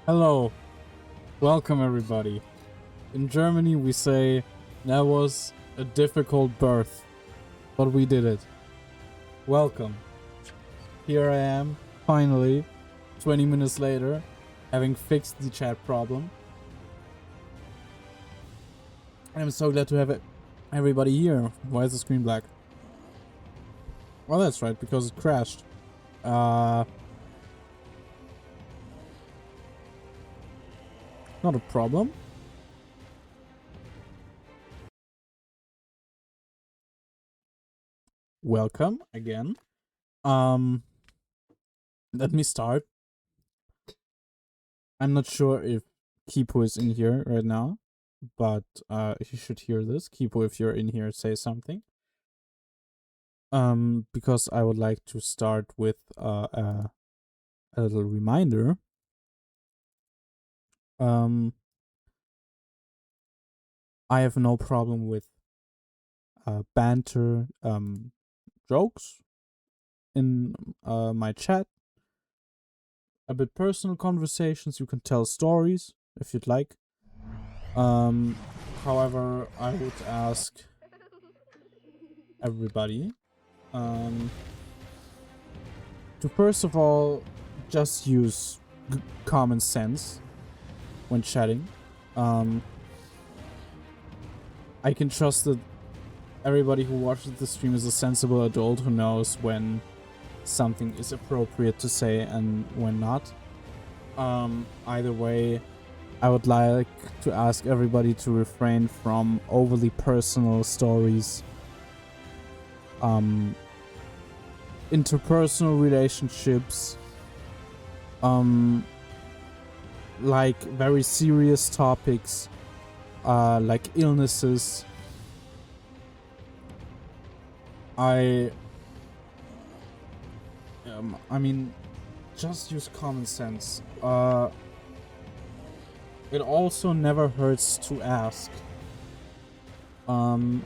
Hello, welcome everybody. In Germany we say that was a difficult birth, but we did it. Welcome. Here I am, finally, 20 minutes later, having fixed the chat problem. I'm so glad to have everybody here. Why is the screen black? Well, that's right, because it crashed. Not a problem. Welcome again. Let me start. I'm not sure if Kipo is in here right now, but he should hear this. Kipo, if you're in here, say something. Because I would like to start with a little reminder. I have no problem with banter jokes in my chat. A bit personal conversations. You can tell stories if you'd like. However, I would ask everybody to first of all just use common sense when chatting. I can trust that everybody who watches the stream is a sensible adult who knows when something is appropriate to say and when not. Either way, I would like to ask everybody to refrain from overly personal stories, interpersonal relationships, like very serious topics, like illnesses. I mean, just use common sense. It also never hurts to ask. And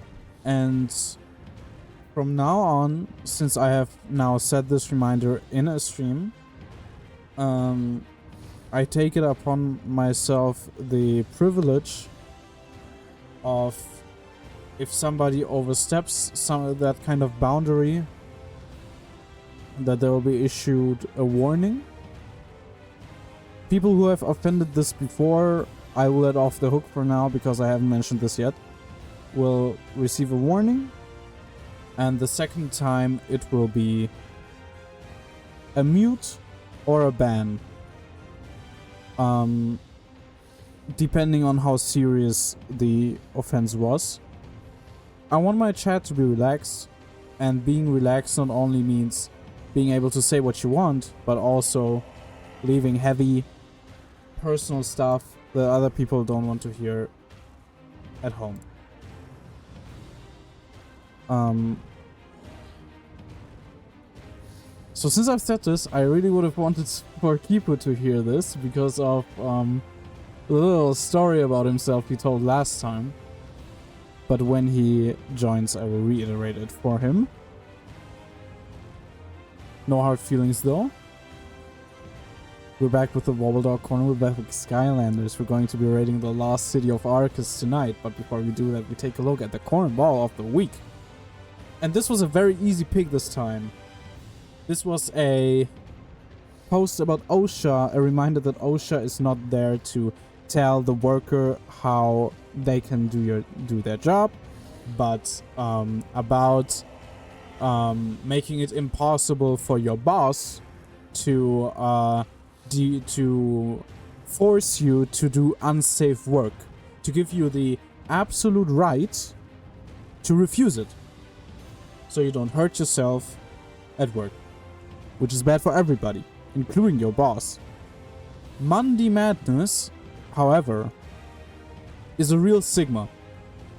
from now on, since I have now set this reminder in a stream, I take it upon myself the privilege of, if somebody oversteps that kind of boundary, that there will be issued a warning. People who have offended this before, I will let off the hook for now because I haven't mentioned this yet, will receive a warning. And the second time it will be a mute or a ban. Depending on how serious the offense was. I want my chat to be relaxed, and being relaxed not only means being able to say what you want, but also leaving heavy personal stuff that other people don't want to hear at home. So since I've said this, I really would have wanted for Kipo to hear this because of the little story about himself he told last time. But when he joins, I will reiterate it for him. No hard feelings though. We're back with the Wobble Dog Corner, we're back with Skylanders. We're going to be raiding the lost city of Arcus tonight, but before we do that, we take a look at the cornball of the week. And this was a very easy pick this time. This was a post about OSHA, a reminder that OSHA is not there to tell the worker how they can do their job, but about making it impossible for your boss to force you to do unsafe work, to give you the absolute right to refuse it, so you don't hurt yourself at work, which is bad for everybody, including your boss. Monday Madness, however, is a real Sigma.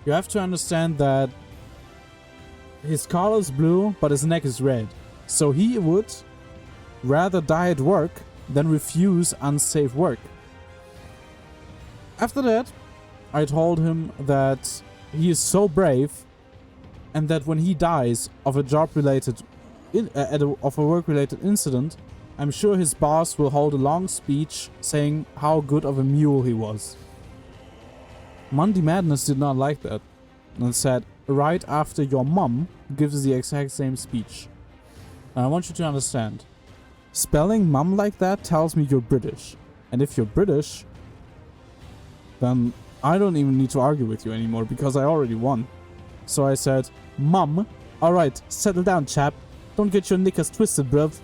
You have to understand that his collar is blue, but his neck is red. So he would rather die at work than refuse unsafe work. After that, I told him that he is so brave, and that when he dies of a job-related, of a work-related incident, I'm sure his boss will hold a long speech saying how good of a mule he was. Monday Madness did not like that and said, right after your mom gives the exact same speech. And I want you to understand, spelling mum like that tells me you're British. And if you're British, then I don't even need to argue with you anymore because I already won. So I said, Mum, alright, settle down, chap. Don't get your knickers twisted, bruv.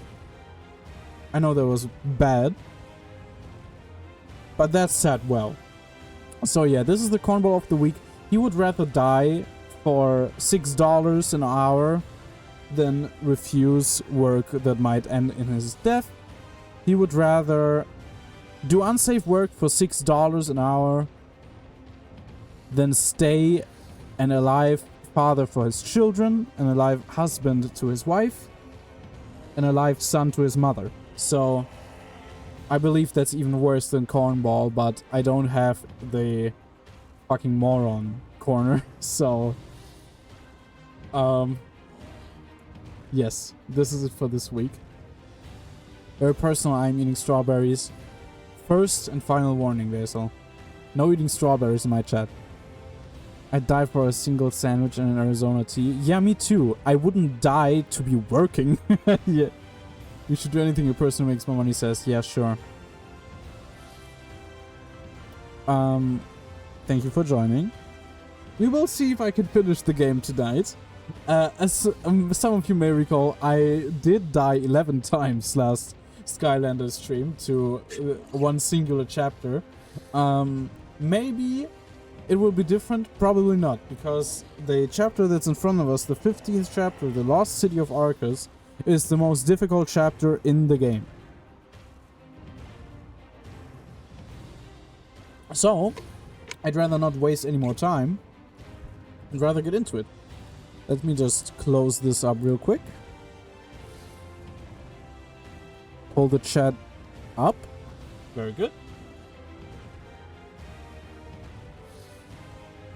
I know that was bad, but that said well. So yeah, this is the cornball of the week. He would rather die for $6 an hour than refuse work that might end in his death. He would rather do unsafe work for $6 an hour than stay an alive father for his children, an alive husband to his wife, an alive son to his mother. So I believe that's even worse than cornball, but I don't have the fucking moron corner. So yes, this is it for this week. Very personal, I'm eating strawberries. First and final warning, Basil. No eating strawberries in my chat. I'd die for a single sandwich and an Arizona tea. Yeah, me too. I wouldn't die to be working. Yeah. You should do anything a person who makes more money says. Yeah, sure. Thank you for joining. We will see if I can finish the game tonight. As some of you may recall, I did die 11 times last Skylanders stream to one singular chapter. Maybe it will be different, probably not, because the chapter that's in front of us, the 15th chapter, the Lost City of Arcus, is the most difficult chapter in the game. So, I'd rather not waste any more time. I'd rather get into it. Let me just close this up real quick. Pull the chat up. Very good.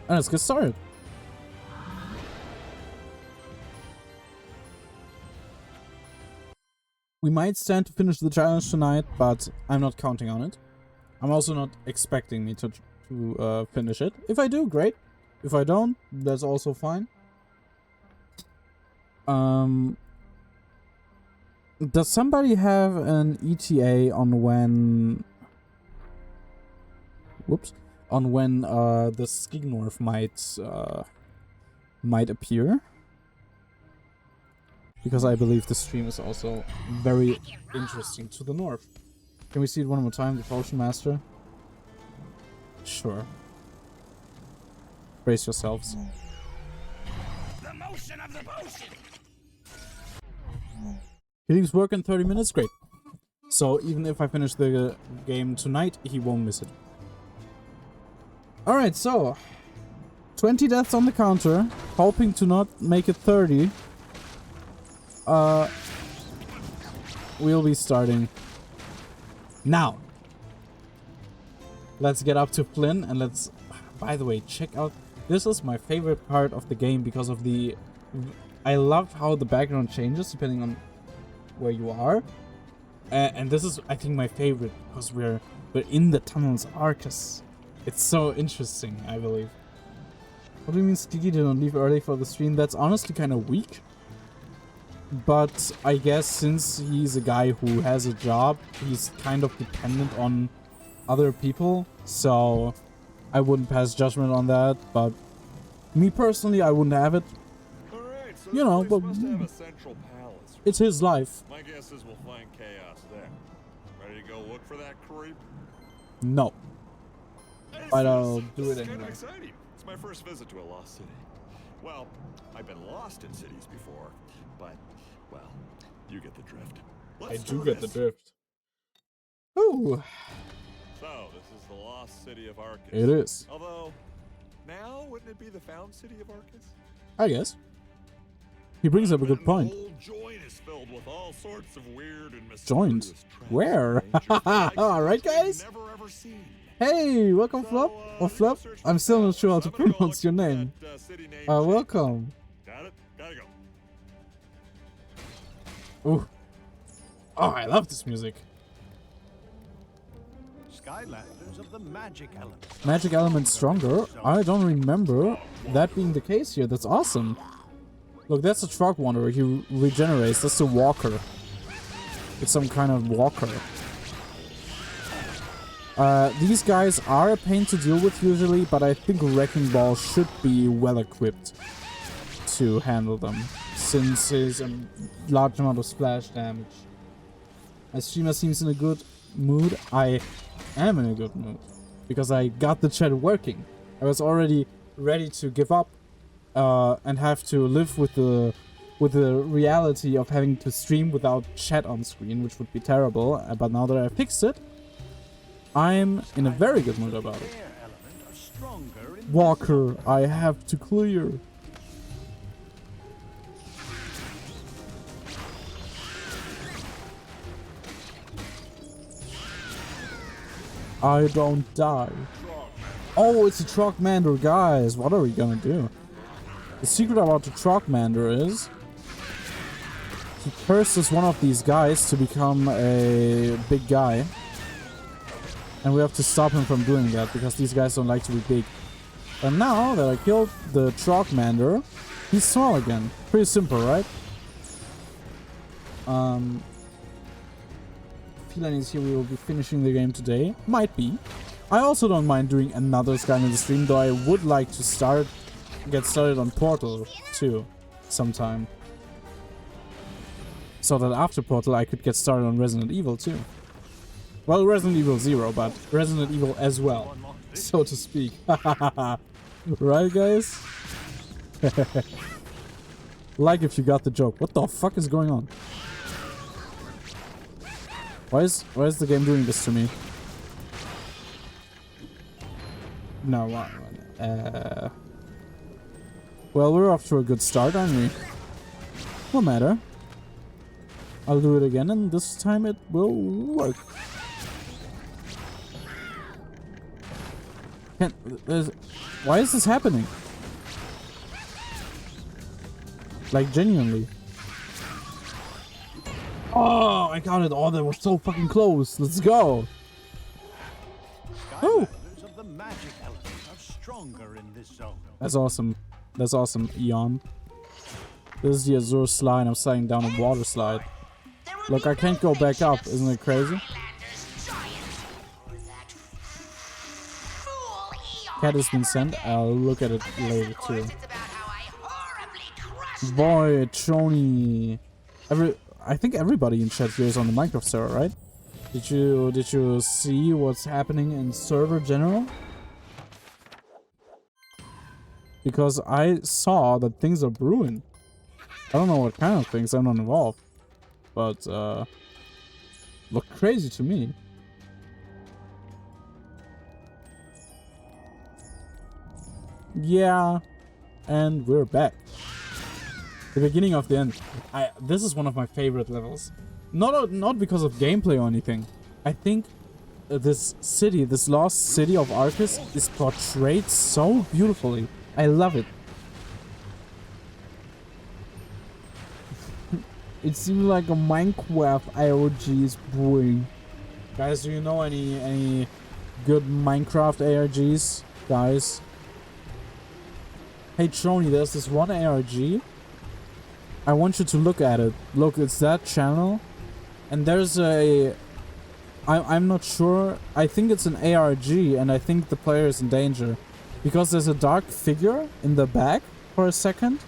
And let's get started. We might stand to finish the challenge tonight, but I'm not counting on it. I'm also not expecting me to finish it. If I do, great. If I don't, that's also fine. Does somebody have an ETA on when... Whoops. On when the Skignorf might appear? Because I believe the stream is also very interesting to the north. Can we see it one more time, the Potion Master? Sure. Brace yourselves. The motion of the potion. He leaves work in 30 minutes? Great. So even if I finish the game tonight, he won't miss it. Alright, so 20 deaths on the counter, hoping to not make it 30. We'll be starting now. Let's get up to Flynn and let's... By the way, check out... This is my favorite part of the game because of the... I love how the background changes depending on where you are. And this is, I think, my favorite because we're in the tunnels Arcus. It's so interesting, I believe. What do you mean Skiggy did not leave early for the stream? That's honestly kind of weak. But I guess since he's a guy who has a job, he's kind of dependent on other people. So I wouldn't pass judgment on that. But me personally, I wouldn't have it. Alright, so you know, but must have a central palace. It's his life. My guess is we'll find chaos there. Ready to go look for that creep? No. But I'll do it It's kind anyway. of exciting. It's my first visit to a lost city. Well, I've been lost in cities before, but, well, you get the drift. I do get the drift. Ooh. So, this is the lost city of Arcus. It is. Although, now, wouldn't it be the found city of Arcus? I guess. He brings up a good point. The whole joint is filled with all sorts of weird and mysterious Joint? traps, Where? dangers, Alright, guys. never ever seen. Hey, welcome, Flop. Or Flop. I'm still not sure how to pronounce your name. Welcome. Got it? Gotta go. Ooh. Oh, I love this music. Skylanders of the magic element. Magic element stronger? I don't remember that being the case here. That's awesome. Look, that's a truck wanderer. He regenerates. That's a walker. It's some kind of walker. These guys are a pain to deal with usually, but I think Wrecking Ball should be well equipped to handle them, since there's a large amount of splash damage. My streamer seems in a good mood. I am in a good mood because I got the chat working. I was already ready to give up and have to live with the reality of having to stream without chat on screen, which would be terrible. But now that I fixed it, I'm in a very good mood about it. Walker, I have to clear. I don't die. Oh, it's a Truckmander, guys. What are we gonna do? The secret about the Truckmander is he curses one of these guys to become a big guy. And we have to stop him from doing that because these guys don't like to be big. And now that I killed the Truckmander, he's small again. Pretty simple, right? Feeling is here, we will be finishing the game today. Might be. I also don't mind doing another Skylanders stream, though I would like to get started on Portal too, sometime. So that after Portal I could get started on Resident Evil too. Well, Resident Evil 0, but Resident Evil as well, so to speak. Right, guys? Like if you got the joke. What the fuck is going on? Why is the game doing this to me? No, well, we're off to a good start, aren't we? No matter. I'll do it again, and this time it will work. Why is this happening? Like, genuinely. Oh, I got it. Oh, that was so fucking close. Let's go. Oh. That's awesome. That's awesome, Eon. This is the Azure slide. I'm sliding down a water slide. Look, I can't go back up. Isn't it crazy? Cat has been sent. I'll look at it later too. Boy, Trony. I think everybody in chat here is on the Minecraft server, right? Did you see what's happening in server general? Because I saw that things are brewing. I don't know what kind of things, I'm not involved. But look crazy to me. Yeah, and we're back. The beginning of the end. This is one of my favorite levels. Not because of gameplay or anything. I think this city, this lost city of Arcus, is portrayed so beautifully. I love it. It seems like a Minecraft IOG is brewing. Guys, do you know any good Minecraft ARGs? Guys? Hey Trony, there's this one ARG. I want you to look at it. Look, it's that channel. And there's a... I'm not sure. I think it's an ARG, and I think the player is in danger. Because there's a dark figure in the back for a second.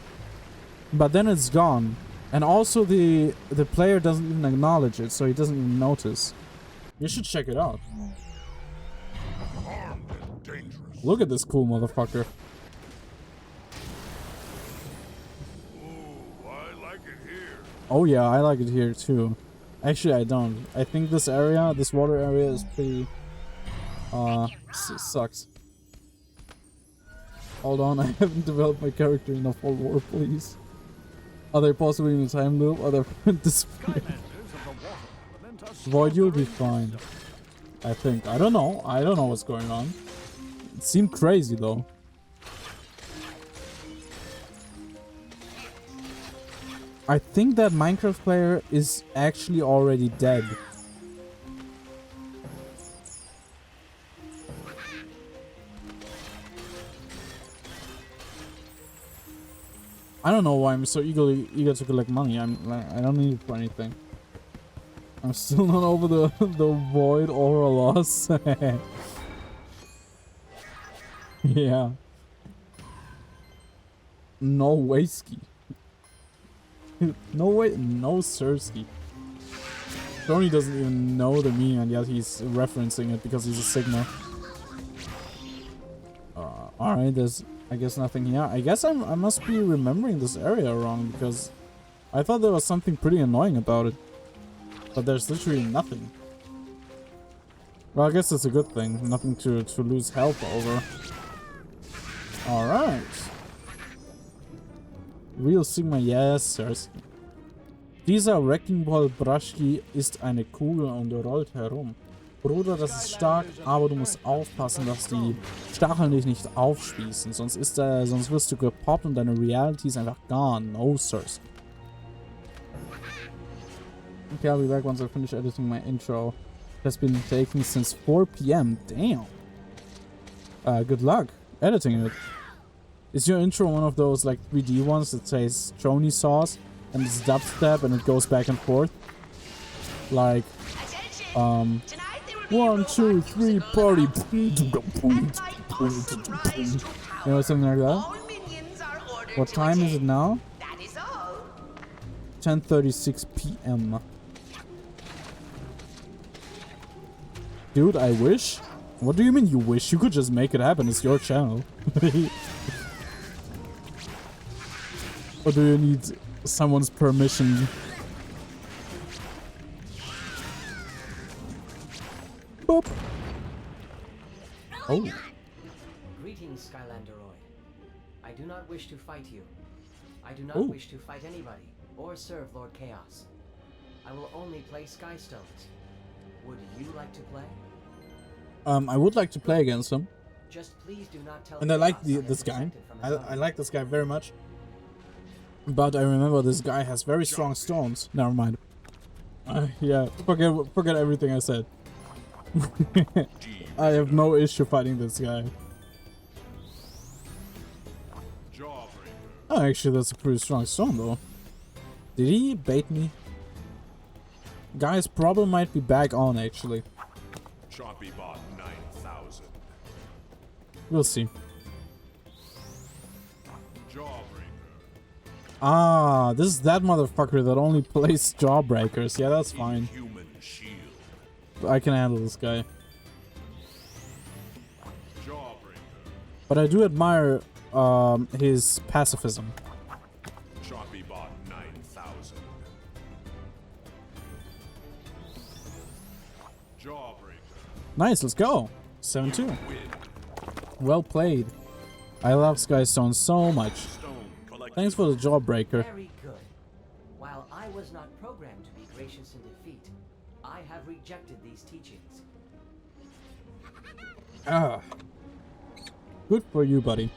But then it's gone. And also the player doesn't even acknowledge it, so he doesn't even notice. You should check it out. Look at this cool motherfucker. Oh yeah, I like it here too. Actually, I don't. I think this area, this water area is pretty... sucks. Hold on, I haven't developed my character enough for war, please. Are they possibly in a time loop? Are they disappearing? Void, you'll be fine. I think. I don't know. I don't know what's going on. It seemed crazy though. I think that Minecraft player is actually already dead. I don't know why I'm so eager to collect money. I don't need it for anything. I'm still not over the void aura loss. Yeah. No way ski. No way, no sirski. Tony doesn't even know the meaning, and yet he's referencing it because he's a Sigma. Alright, there's, I guess, nothing here. I guess I must be remembering this area wrong, because I thought there was something pretty annoying about it. But there's literally nothing. Well, I guess that's a good thing. Nothing to lose health over. Alright. Real Sigma, yes, sirs. Dieser Wrecking Ball Braschki ist eine Kugel und rollt herum. Bruder, das ist stark, aber du musst aufpassen, dass die Stacheln dich nicht aufspießen. Sonst wirst du gepoppt und deine Reality ist einfach gone. No, sirs. Okay, I'll be back once I finish editing my intro. It has been taking since 4 p.m. Damn. Good luck editing it. Is your intro one of those like 3D ones that says Trony sauce and it's dubstep and it goes back and forth? Like, 1, 2, 3, party. You know, something like that? What time is it now? 10:36 p.m. Dude, I wish? What do you mean you wish? You could just make it happen. It's your channel. Or do you need someone's permission? Boop. Oh. Greetings, Skylanderoid. I do not wish to fight you. I do not wish to fight anybody or serve Lord Chaos. I will only play Skystones. Would you like to play? I would like to play against him. Just please do not tell And I like Chaos this guy. am I like this guy very much. But I remember this guy has very strong stones. Never mind. Yeah, forget everything I said. I have no issue fighting this guy. Oh, actually, that's a pretty strong stone, though. Did he bait me? Guy's problem might be back on, actually. Choppy bought 9,000. We'll see. Ah, this is that motherfucker that only plays Jawbreakers. Yeah, that's fine. Human shield. I can handle this guy. But I do admire his pacifism. Choppy bought 9,000. Nice, let's go. 7-2. Well played. I love Skystone so much. Thanks for the Jawbreaker. Very good. While I was not programmed to be gracious in defeat, I have rejected these teachings. Ah. Good for you, buddy.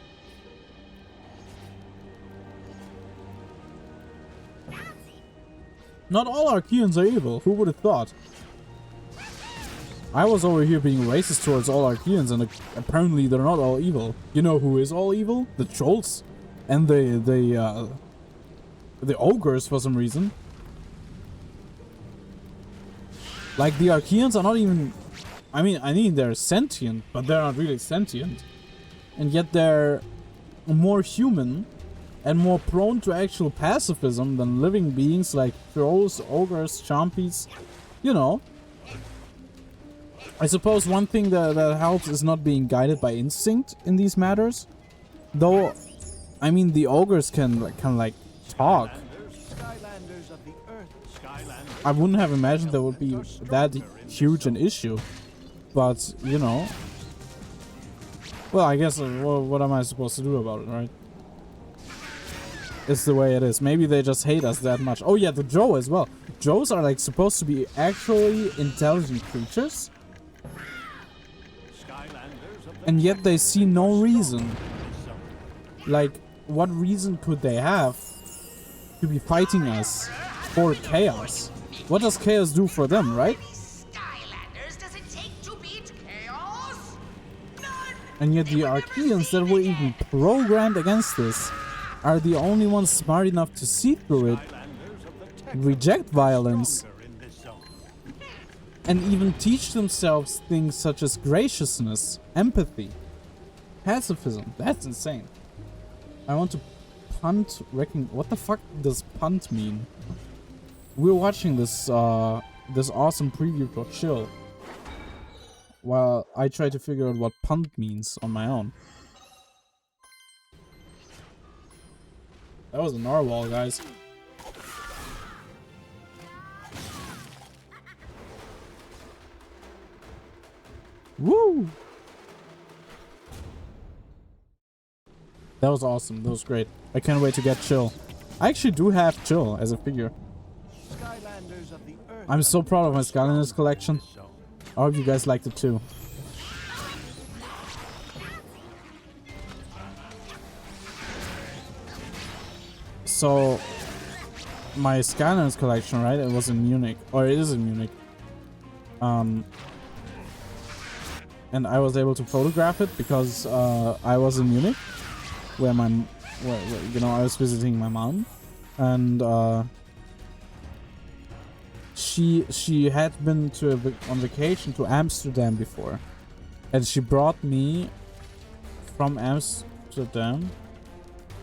Not all Archeans are evil. Who would have thought? I was over here being racist towards all Archeans, and apparently they're not all evil. You know who is all evil? The trolls. And the ogres for some reason. Like, the Archeans are not even... I mean they're sentient, but they're not really sentient. And yet they're more human and more prone to actual pacifism than living beings like trolls, ogres, chompies. You know. I suppose one thing that helps is not being guided by instinct in these matters. Though... I mean, the ogres can talk. I wouldn't have imagined there would be that huge an issue, but you know. Well, I guess what am I supposed to do about it, right? It's the way it is. Maybe they just hate us that much. Oh yeah, the Joe as well. Joes are like supposed to be actually intelligent creatures, and yet they see no reason. Like, what reason could they have to be fighting us for Chaos. What does Chaos do for them, right? Skylanders does it take to beat chaos? None! And yet the Archeans that were even programmed against this are the only ones smart enough to see through it, reject violence, In this zone. and even teach themselves things such as graciousness, empathy, pacifism. That's insane. I want to punt wrecking. What the fuck does punt mean? We're watching this this awesome preview for Chill while I try to figure out what punt means on my own. That was a narwhal, guys. Woo! That was awesome. That was great. I can't wait to get Chill. I actually do have Chill as a figure. Skylanders of the Earth. I'm so proud of my Skylanders collection. I hope you guys liked it too. So, my Skylanders collection, right? It was in Munich, or it is in Munich. And I was able to photograph it because I was in Munich, where you know, I was visiting my mom, and she had been on vacation to Amsterdam before, and she brought me from Amsterdam.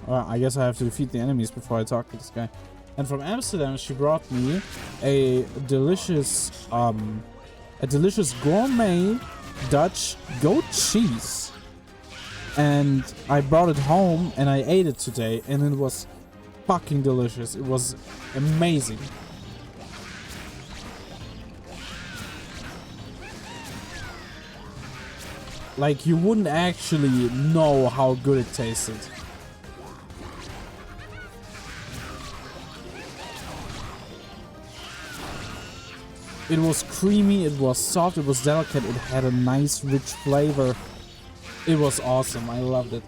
I guess I have to defeat the enemies before I talk to this guy. And from Amsterdam, she brought me a delicious gourmet Dutch goat cheese. And I brought it home and I ate it today, and it was fucking delicious. It was amazing. Like, you wouldn't actually know how good it tasted. It was creamy, it was soft, it was delicate, it had a nice rich flavor. It was awesome, I loved it.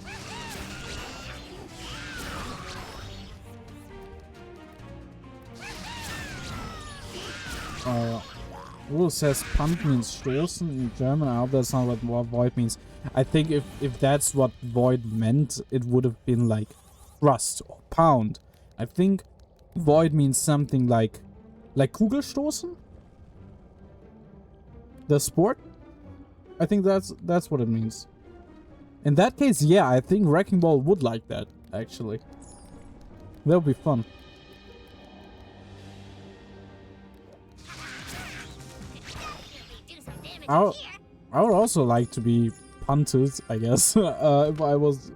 Rule says punt means stoßen in German. I hope that's not what void means. I think if that's what void meant, it would have been like thrust or pound. I think void means something like Kugelstoßen? The sport? I think that's what it means. In that case, yeah, I think Wrecking Ball would like that, actually. That would be fun. I would also like to be punted, I guess, if I was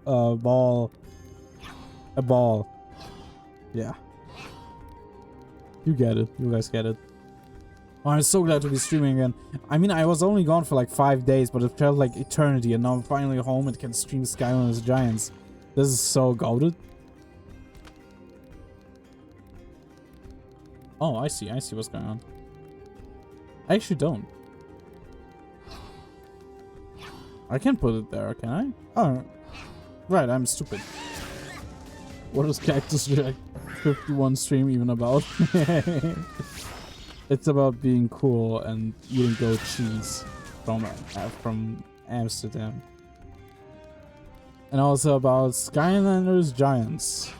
a ball. Yeah. You get it. You guys get it. Oh, I'm so glad to be streaming again. I mean, I was only gone for like 5 days, but it felt like eternity, and now I'm finally home and can stream Skylanders Giants. This is so goated. Oh, I see what's going on. I actually don't. I can't put it there, can I? Oh, right, I'm stupid. What is Cactus Jack 51 stream even about? It's about being cool and eating goat cheese from Amsterdam. And also about Skylanders Giants.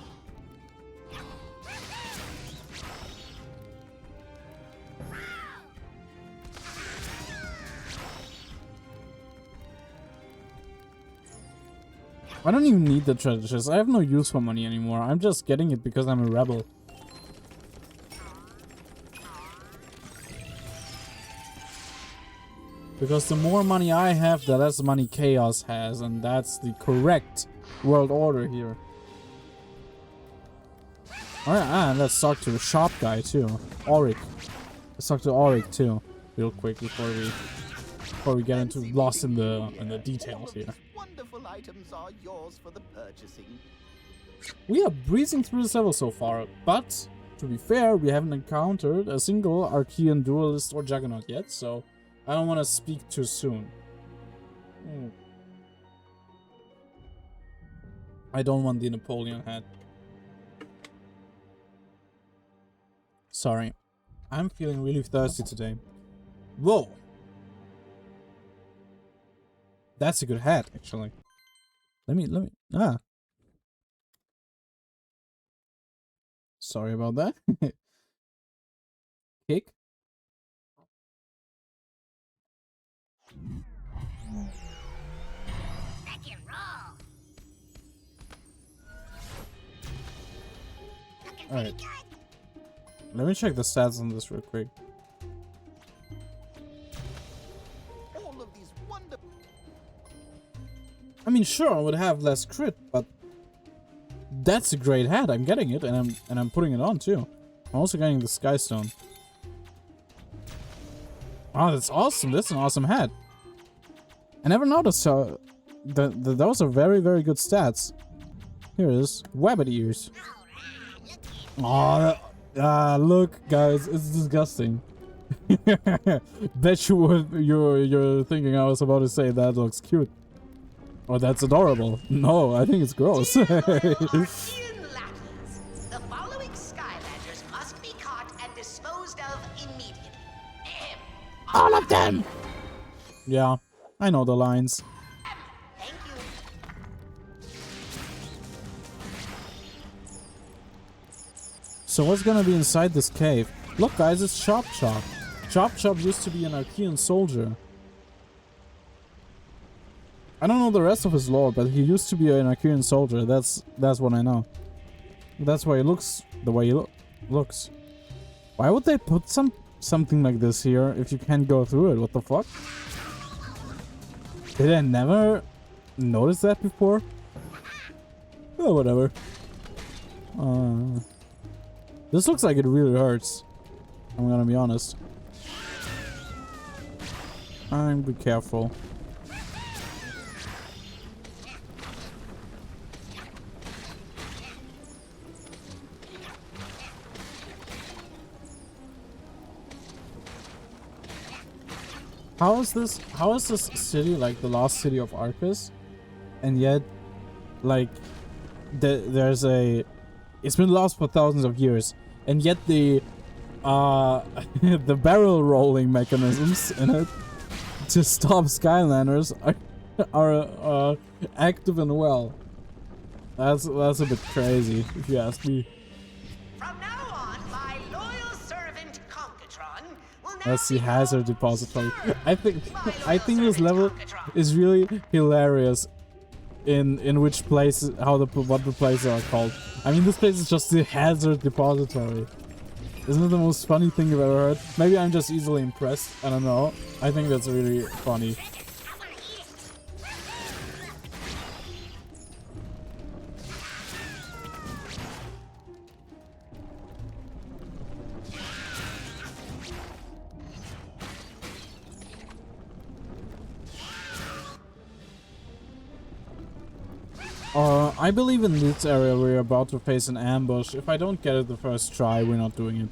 I don't even need the treasure chest. I have no use for money anymore. I'm just getting it because I'm a rebel. Because the more money I have, the less money Chaos has, and that's the correct world order here. Alright, and let's talk to the shop guy too. Auric. Let's talk to Auric too, real quick before we get into lost in the details here. Wonderful items are yours for the purchasing. We are breezing through this level so far, but to be fair, we haven't encountered a single Archean duelist or Juggernaut yet, so I don't want to speak too soon. I don't want the Napoleon hat. Sorry. I'm feeling really thirsty today. Whoa! That's a good hat, actually. Let me, ah. Sorry about that. Kick. Rock and roll. Looking pretty Alright. good. Let me check the stats on this real quick. All of these wonderful. I mean, sure, I would have less crit, but that's a great hat. I'm getting it, and I'm putting it on too. I'm also getting the Sky Stone. Oh, that's awesome! That's an awesome hat. I never noticed how those are very, very good stats. Here it is, Wabbit ears. Oh, look, guys, it's disgusting. Bet you're thinking I was about to say that looks cute. Oh, that's adorable. No, I think it's gross. Dear lackeys, the following Skylanders must be caught and disposed of immediately. Ahem. All of them! Yeah, I know the lines. Thank you. So what's gonna be inside this cave? Look, guys, it's Chop Chop. Chop Chop used to be an Archean soldier. I don't know the rest of his lore, but he used to be an Archean soldier. That's what I know. That's why he looks the way he looks. Why would they put something like this here if you can't go through it? What the fuck? Did I never notice that before? Oh, whatever. This looks like it really hurts. I'm gonna be honest. Be careful. How is this city like the lost city of Arcus? And yet, like, it's been lost for thousands of years, and yet the the barrel rolling mechanisms in it to stop Skylanders are active and well. That's a bit crazy, if you ask me. From now on, my loyal servant Concatron will now That's the be hazard called depository. Sir. I think My loyal this level servant Concatron. is really hilarious. In which places, what the places are called. I mean, this place is just the hazard depository. Isn't it the most funny thing you've ever heard? Maybe I'm just easily impressed. I don't know. I think that's really funny. I believe in this area we're about to face an ambush. If I don't get it the first try, we're not doing it.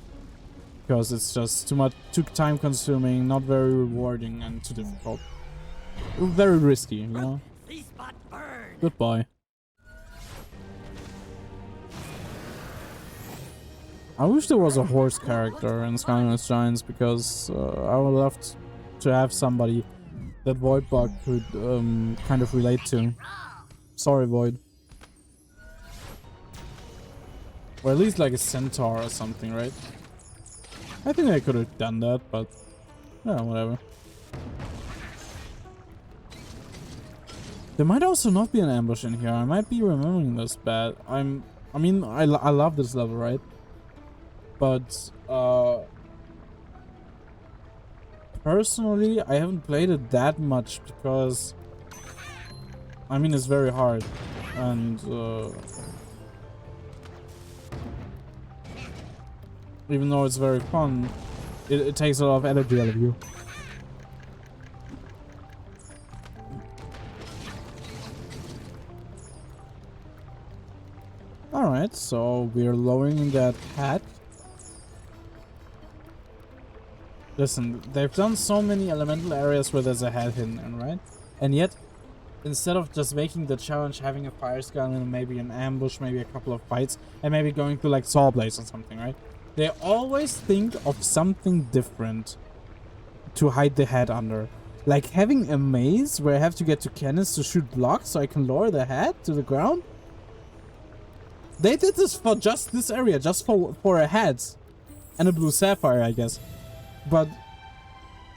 Because it's just too time consuming, not very rewarding, and too difficult. Very risky, you know? Goodbye. I wish there was a horse character in Skylanders Giants, because I would love to have somebody that Voidbug could kind of relate to. Sorry, Void. Or at least like a centaur or something, right? I think I could have done that, but yeah, whatever. There might also not be an ambush in here. I might be remembering this bad. I mean, I love this level, right? But personally, I haven't played it that much because I mean, it's very hard, and even though it's very fun, it takes a lot of energy out of you. Alright, so we're lowering that hat. Listen, they've done so many elemental areas where there's a hat hidden, right? And yet, instead of just making the challenge, having a fire Skylander, maybe an ambush, maybe a couple of fights, and maybe going to like Saw Blaze or something, right? They always think of something different to hide the head under. Like having a maze where I have to get to cannons to shoot blocks so I can lower the head to the ground. They did this for just this area, just for a head. And a blue sapphire, I guess. But,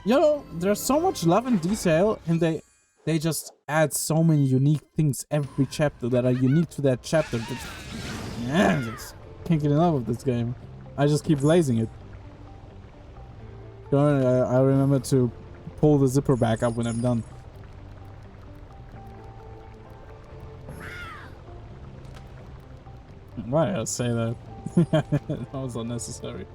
you know, there's so much love and detail, and they just add so many unique things every chapter that are unique to that chapter. Yeah, I just can't get enough of this game. I just keep blazing it. I remember to pull the zipper back up when I'm done. Why did I say that? That was unnecessary.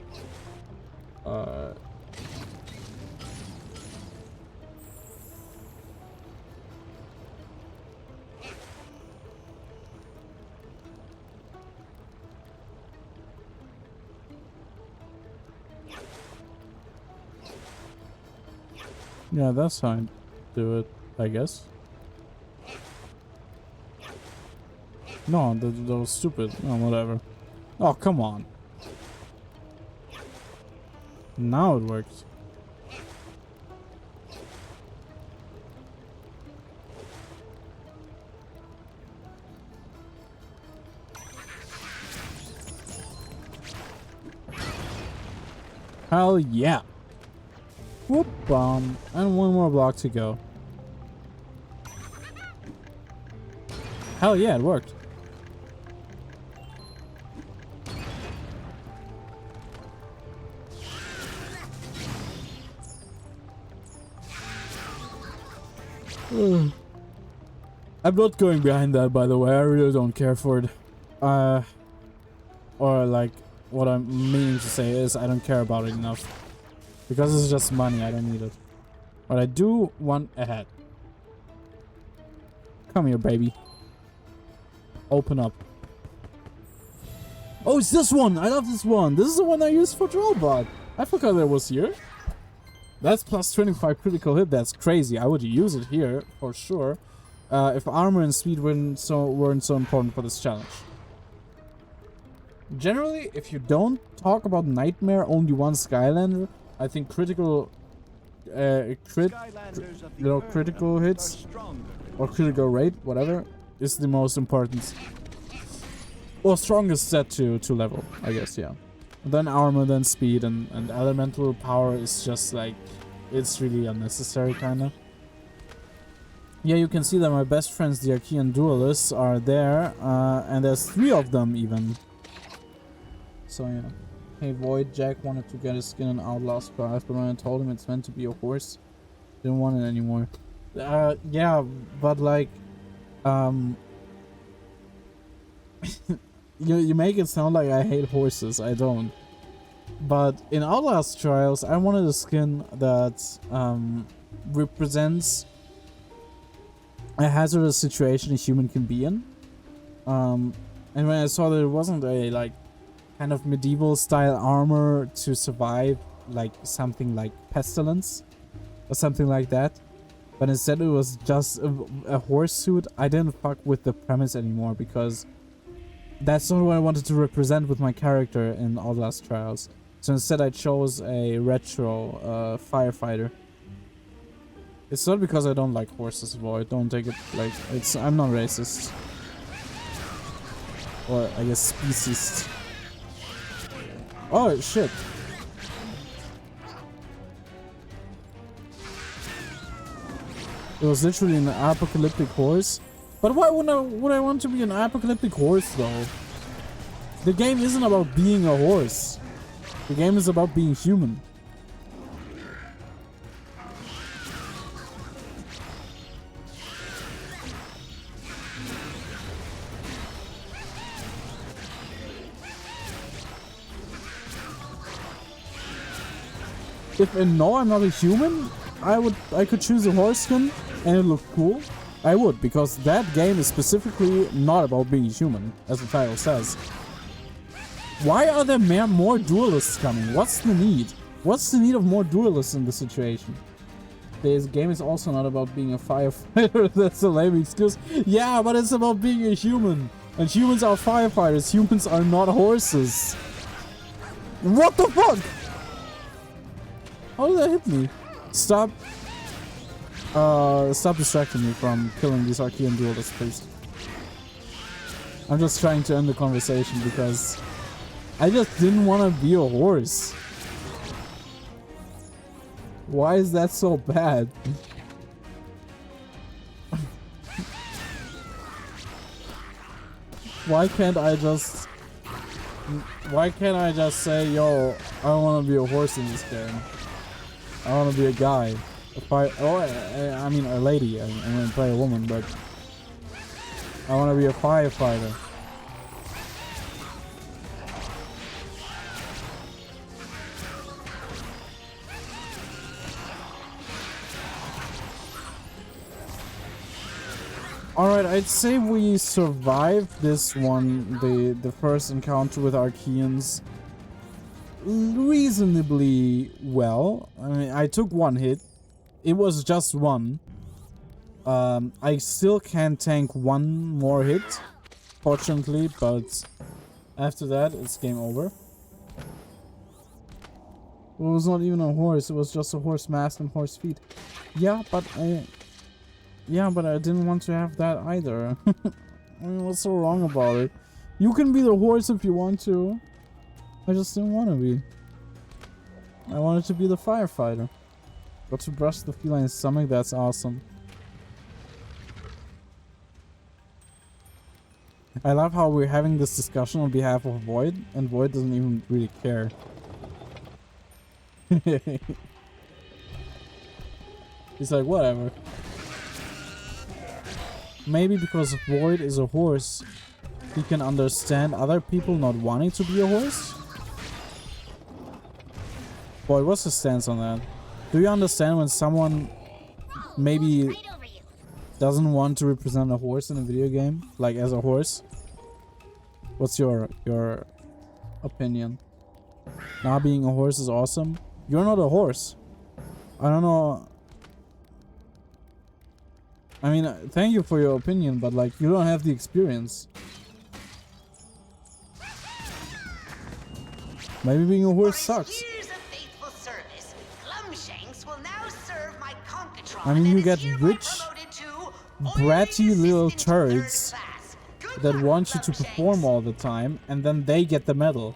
Yeah, that's how I do it, I guess. No, that was stupid. No, whatever. Oh, come on. Now it works. Hell yeah. Whoop, bomb. And one more block to go. Hell yeah, it worked. I'm not going behind that, by the way. I really don't care for it. Or like, what I'm meaning to say is I don't care about it enough. Because it's just money, I don't need it. But I do want a head. Come here, baby. Open up. Oh, it's this one! I love this one! This is the one I used for Drawbot. I forgot that was here. That's plus 25 critical hit. That's crazy. I would use it here for sure. If armor and speed weren't so important for this challenge. Generally, if you don't talk about Nightmare only one Skylander, I think critical critical hits or critical rate, whatever, is the most important. Or strongest set to level, I guess, yeah. Then armor, then speed, and elemental power is just like, it's really unnecessary, kinda. Yeah, you can see that my best friends, the Archean duelists, are there, and there's 3 of them even. So yeah. Hey Void, Jack wanted to get his skin in Outlast Craft, but when I told him it's meant to be a horse, didn't want it anymore. Yeah, but like, you make it sound like I hate horses. I don't. But in Outlast Trials, I wanted a skin that represents a hazardous situation a human can be in. And when I saw that it wasn't a like kind of medieval style armor to survive like something like pestilence or something like that, but instead it was just a horse suit, I didn't fuck with the premise anymore, because that's not what I wanted to represent with my character in Outlast Trials. So instead I chose a retro firefighter. It's not because I don't like horses, Void. Don't take it like it's. I'm not racist. Or I guess speciesist. Oh shit. It was literally an apocalyptic horse. But why would I want to be an apocalyptic horse though? The game isn't about being a horse. The game is about being human. If I know I'm not a human, I could choose a horse skin and it looked cool. I would, because that game is specifically not about being human, as the title says. Why are there more duelists coming? What's the need? What's the need of more duelists in this situation? This game is also not about being a firefighter. That's a lame excuse. Yeah, but it's about being a human. And humans are firefighters. Humans are not horses. What the fuck? How did that hit me? Stop. Stop distracting me from killing these Archean duelists, please. I'm just trying to end the conversation because I just didn't want to be a horse. Why is that so bad? Why can't I just say, yo, I want to be a horse in this game. I want to be a guy. I mean a lady. I'm going to play a woman, but I want to be a firefighter. Alright, I'd say we survived this one, the first encounter with Archeans, reasonably well. I mean, I took one hit. It was just one. I still can tank one more hit, fortunately, but after that, it's game over. It was not even a horse, it was just a horse mask and horse feet. Yeah, but I didn't want to have that either. I mean, what's so wrong about it? You can be the horse if you want to. I just didn't want to be. I wanted to be the firefighter. Got to brush the feline's stomach, that's awesome. I love how we're having this discussion on behalf of Void, and Void doesn't even really care. He's like, whatever. Maybe because Void is a horse, he can understand other people not wanting to be a horse? Boy, what's his stance on that? Do you understand when someone maybe doesn't want to represent a horse in a video game? Like as a horse? What's your opinion? Now being a horse is awesome? You're not a horse. I don't know. I mean, thank you for your opinion, but like, you don't have the experience. Maybe being a horse sucks. I mean, you get rich, bratty little turds that want you to perform all the time, and then they get the medal.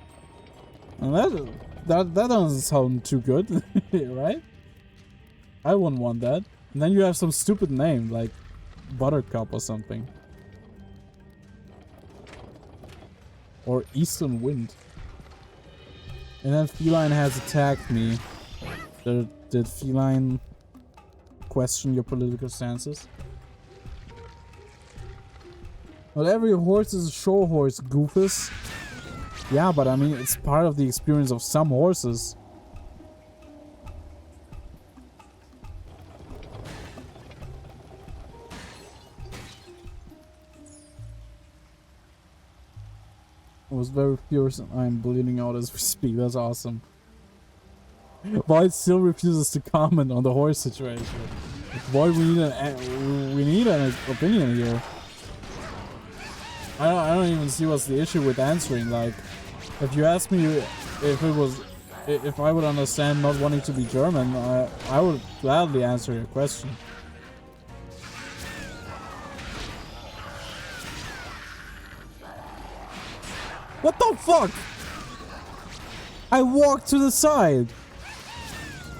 And that doesn't sound too good, right? I wouldn't want that. And then you have some stupid name like Buttercup or something. Or Eastern Wind. And then Feline has attacked me. Did Feline question your political stances? Not every horse is a show horse, goofus. Yeah, but I mean, it's part of the experience of some horses. I was very fierce and I'm bleeding out as we speak. That's awesome. Void still refuses to comment on the horse situation. Void, we need an opinion here. I don't even see what's the issue with answering. Like, if you ask me if I would understand not wanting to be German, I would gladly answer your question. What the fuck? I walked to the side.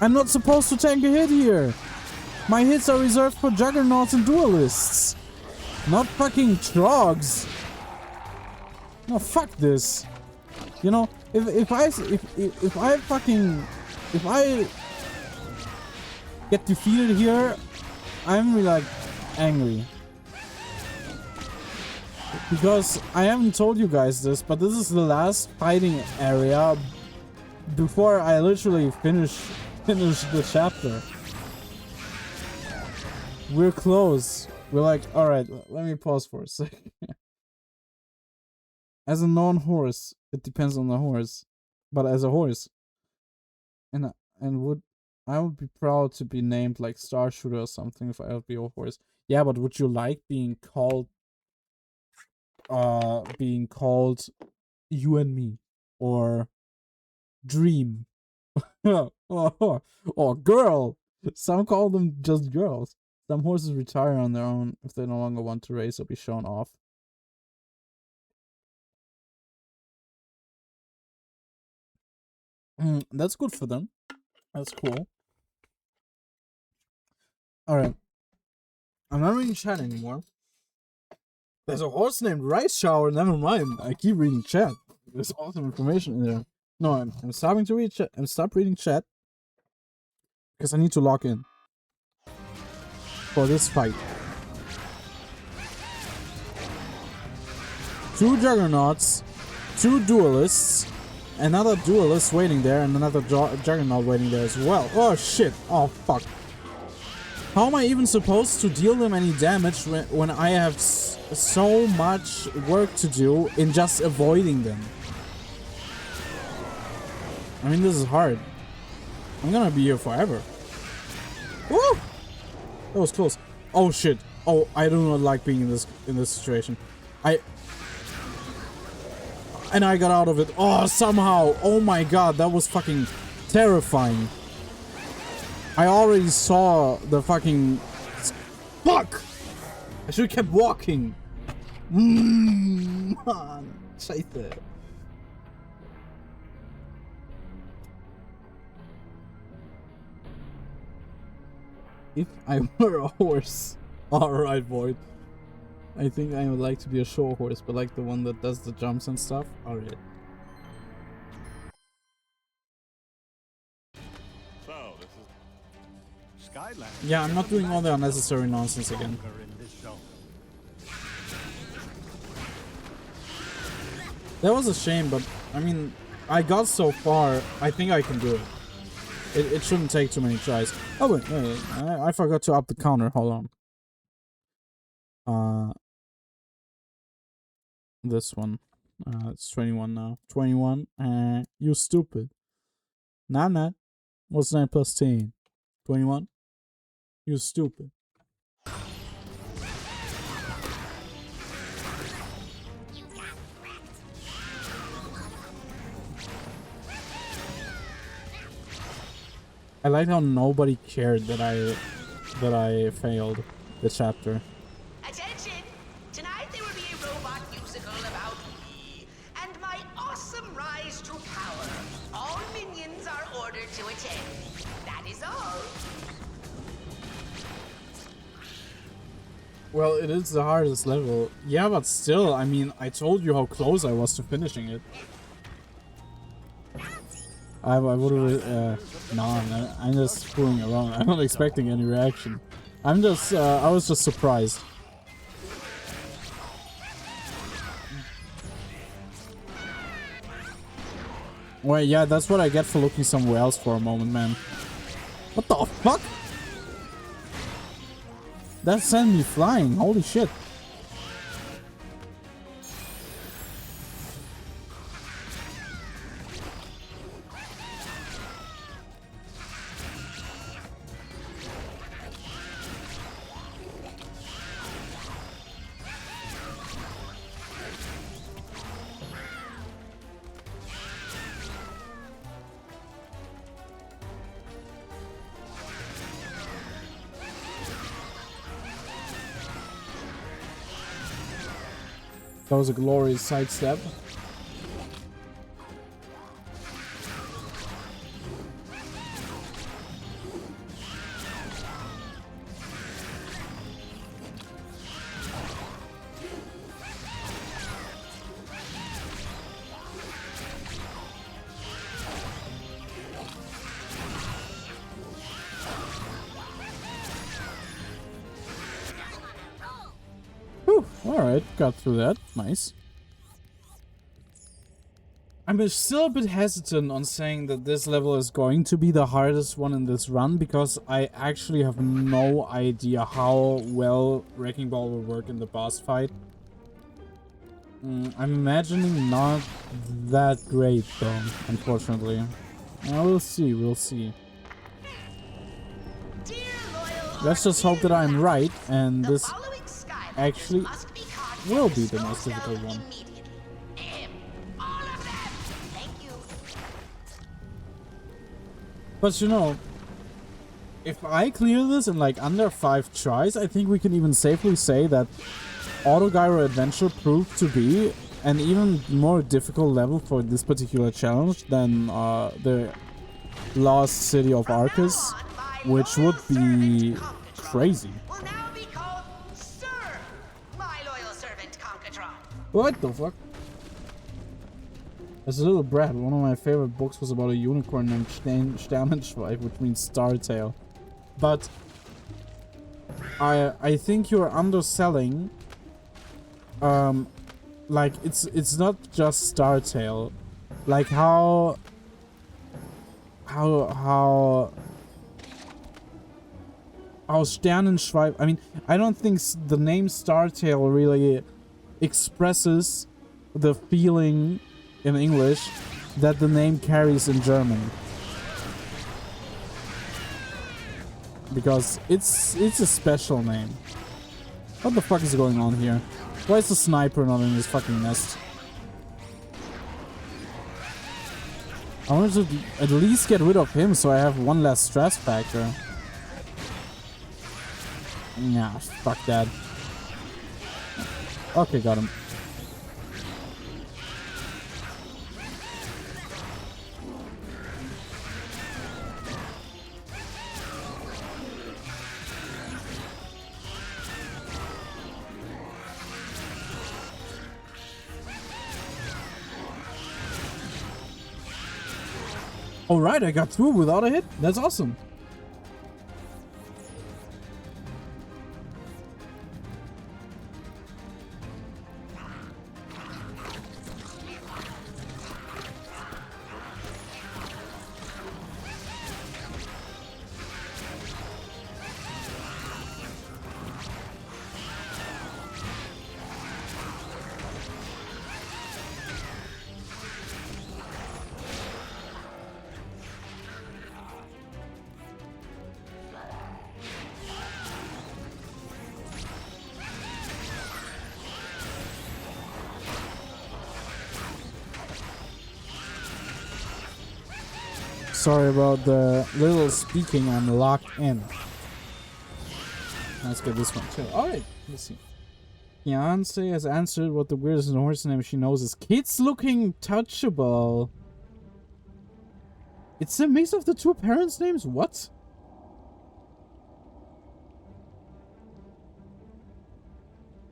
I'm not supposed to tank a hit here. My hits are reserved for juggernauts and duelists, not fucking trogs. No, fuck this. You know, if I get defeated here, I'm really like angry. Because I haven't told you guys this, but this is the last fighting area before I literally finish the chapter. We're close. We're like, alright, let me pause for a second. As a non-horse, it depends on the horse. But as a horse. And I would be proud to be named like Star Shooter or something if I would be a horse. Yeah, but would you like being called you and me, or Dream. Oh, girl. Some call them just girls. Some horses retire on their own if they no longer want to race or be shown off. That's good for them. That's cool. Alright. I'm not reading chat anymore. There's a horse named Rice Shower. Never mind. I keep reading chat. There's awesome information in there. No, I'm stopping to read chat. I'm stop reading chat because I need to log in for this fight. 2 juggernauts, 2 duelists, another duelist waiting there, and another juggernaut waiting there as well. Oh shit! Oh fuck! How am I even supposed to deal them any damage when I have so much work to do in just avoiding them? I mean, this is hard. I'm gonna be here forever. Woo! That was close. Oh shit! Oh, I do not like being in this situation. And I got out of it. Oh, somehow. Oh my god, that was fucking terrifying. I already saw the fucking... Fuck! I should have kept walking. Mann. Scheiße. If I were a horse. Alright, Void. I think I would like to be a show horse, but like the one that does the jumps and stuff. Alright. So, this is Skylanders. Yeah, I'm not doing all the unnecessary nonsense again. That was a shame, but I mean, I got so far. I think I can do it. It shouldn't take too many tries. Oh wait, I forgot to up the counter. Hold on. This one. It's 21 now. 21. You stupid. No, I'm not. What's 9 plus 10? 21? You stupid. I like how nobody cared that I failed the chapter. Attention! Tonight there will be a robot musical about me and my awesome rise to power. All minions are ordered to attend. That is all. Well, it is the hardest level. Yeah, but still, I mean, I told you how close I was to finishing it. I would have, no, I'm just fooling around. I'm not expecting any reaction. I was just surprised. Well, yeah, that's what I get for looking somewhere else for a moment, man. What the fuck? That sent me flying, holy shit. That was a glorious sidestep. Alright, got through that. Nice. I'm still a bit hesitant on saying that this level is going to be the hardest one in this run because I actually have no idea how well Wrecking Ball will work in the boss fight. I'm imagining not that great though, unfortunately. We'll see, we'll see. Let's just hope that I'm right and this actually will be the most difficult one. But you know, if I clear this in like under 5 tries, I think we can even safely say that Auto Gyro Adventure proved to be an even more difficult level for this particular challenge than the Lost City of Arcus, which would be crazy. Will now be called Sir, my loyal servant Conchatron. What the fuck? As a little brat, one of my favorite books was about a unicorn named Sternenschweif, which means star tail. But I think you're underselling. Like it's not just star tail, like how Sternenschweif. I mean, I don't think the name star tail really expresses the feeling in English that the name carries in German. Because it's a special name. What the fuck is going on here? Why is the sniper not in his fucking nest? I wanted to at least get rid of him so I have one less stress factor. Nah, fuck that. Okay, got him. Alright, I got through without a hit. That's awesome. Sorry about the little speaking, I'm locked in. Let's get this one too. Alright, let's see. Beyonce has answered what the weirdest horse name she knows is Kids Looking Touchable. It's a mix of the two parents' names? What?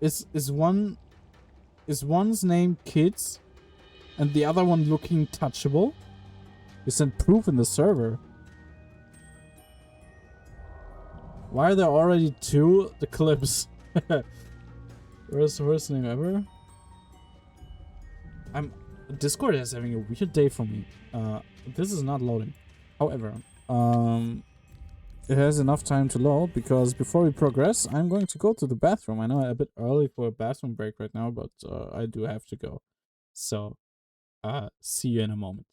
Is one's name Kids and the other one Looking Touchable? You sent proof in the server. Why are there already 2 clips? Worst horse name ever? Discord is having a weird day for me. This is not loading. However, it has enough time to load because before we progress, I'm going to go to the bathroom. I know I'm a bit early for a bathroom break right now, but I do have to go. So, see you in a moment.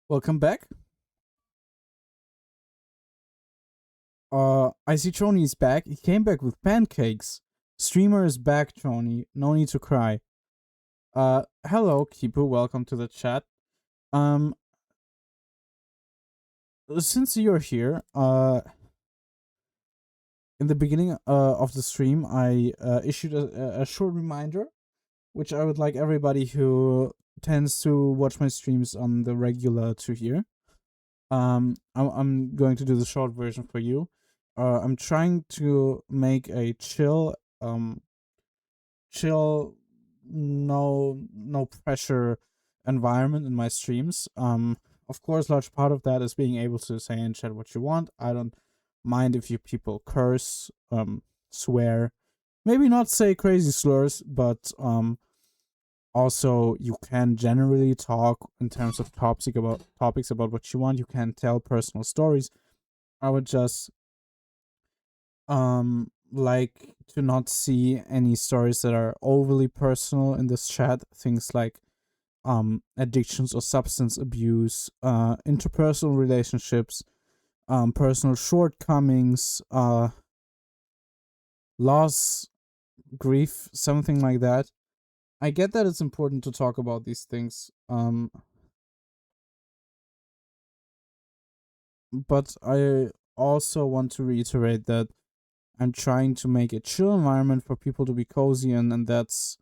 Welcome back. I see Trony is back. He came back with pancakes. Streamer is back, Trony. No need to cry. Hello, Kipu. Welcome to the chat. Since you're here, in the beginning of the stream, I issued a short reminder, which I would like everybody who tends to watch my streams on the regular to hear. I'm going to do the short version for you. I'm trying to make a chill, no pressure environment in my streams. Of course, large part of that is being able to say in chat what you want. I don't mind if you people curse, swear, maybe not say crazy slurs, but also you can generally talk in terms of topics about what you want. You can tell personal stories. I would just like to not see any stories that are overly personal in this chat. Things like addictions or substance abuse, interpersonal relationships, personal shortcomings, loss, grief, something like that. I get that it's important to talk about these things, but I also want to reiterate that I'm trying to make a chill environment for people to be cozy in, and that's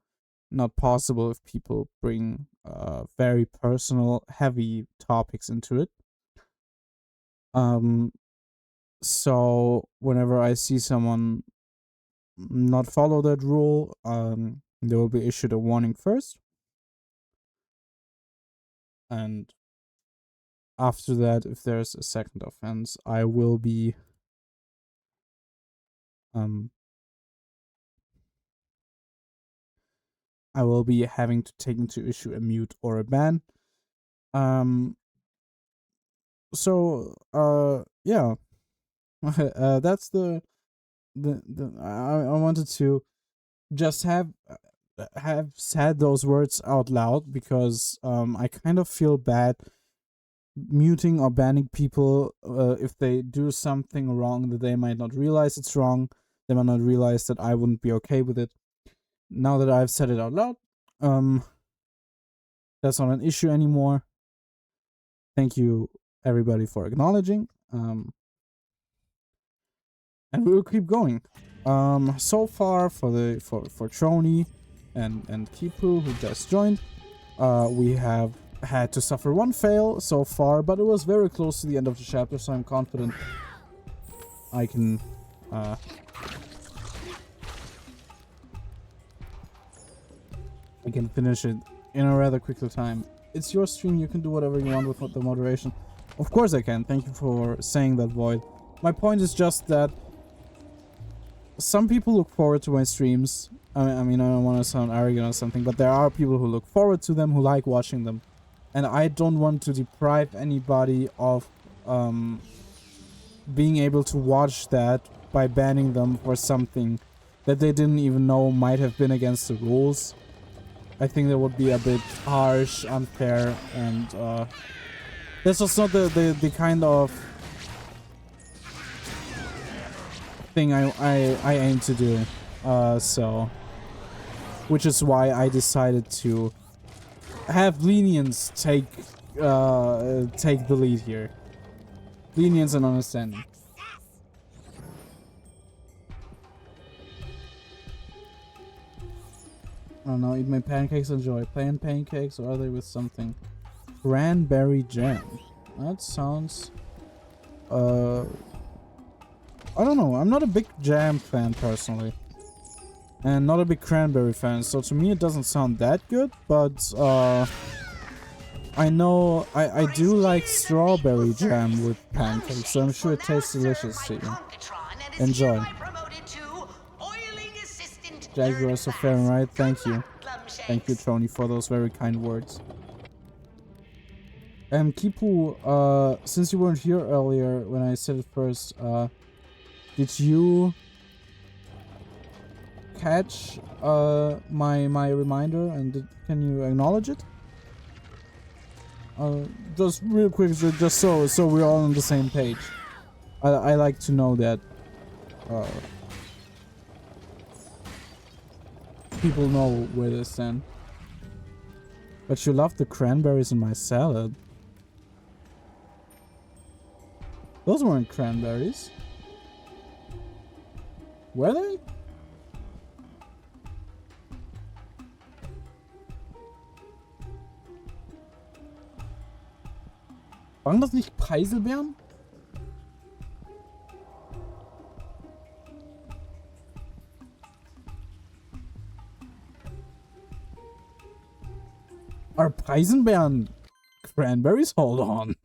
not possible if people bring very personal, heavy topics into it. So whenever I see someone not follow that rule, they will be issued a warning first, and after that, if there's a second offense, I will be having to take into issue a mute or a ban. So yeah. That's the I wanted to just have said those words out loud, because I kind of feel bad muting or banning people if they do something wrong that they might not realize it's wrong. They might not realize that I wouldn't be okay with it. Now that I've said it out loud, that's not an issue anymore. Thank you everybody for acknowledging. And we'll keep going. So far for Trony and Kipu, who just joined, we have had to suffer one fail so far, but it was very close to the end of the chapter, so I'm confident I can finish it in a rather quick time. It's your stream, you can do whatever you want with the moderation. Of course I can. Thank you for saying that, Void. My point is just that some people look forward to my streams. I mean, I don't want to sound arrogant or something, but there are people who look forward to them, who like watching them. And I don't want to deprive anybody of being able to watch that by banning them for something that they didn't even know might have been against the rules. I think that would be a bit harsh, unfair, and that's just not the kind of thing I aim to do. So, which is why I decided to have lenience take the lead here. Lenience and understanding. I don't know, eat my pancakes, enjoy. Plain pancakes, or are they with something? Cranberry jam. That sounds... I don't know, I'm not a big jam fan personally. And not a big cranberry fan, so to me it doesn't sound that good, but I know I do like strawberry jam with pancakes, so I'm sure it tastes delicious to you. Enjoy. Jack, you are so fair and right. Thank you. Thank you, Tony, for those very kind words. Kipu, since you weren't here earlier when I said it first, did you catch my reminder, and can you acknowledge it? just real quick, just so we're all on the same page. I like to know that people know where they stand. But you love the cranberries in my salad. Those weren't cranberries. Were they? Waren das nicht Preiselbeeren? Are Preiselbeeren cranberries? Hold on.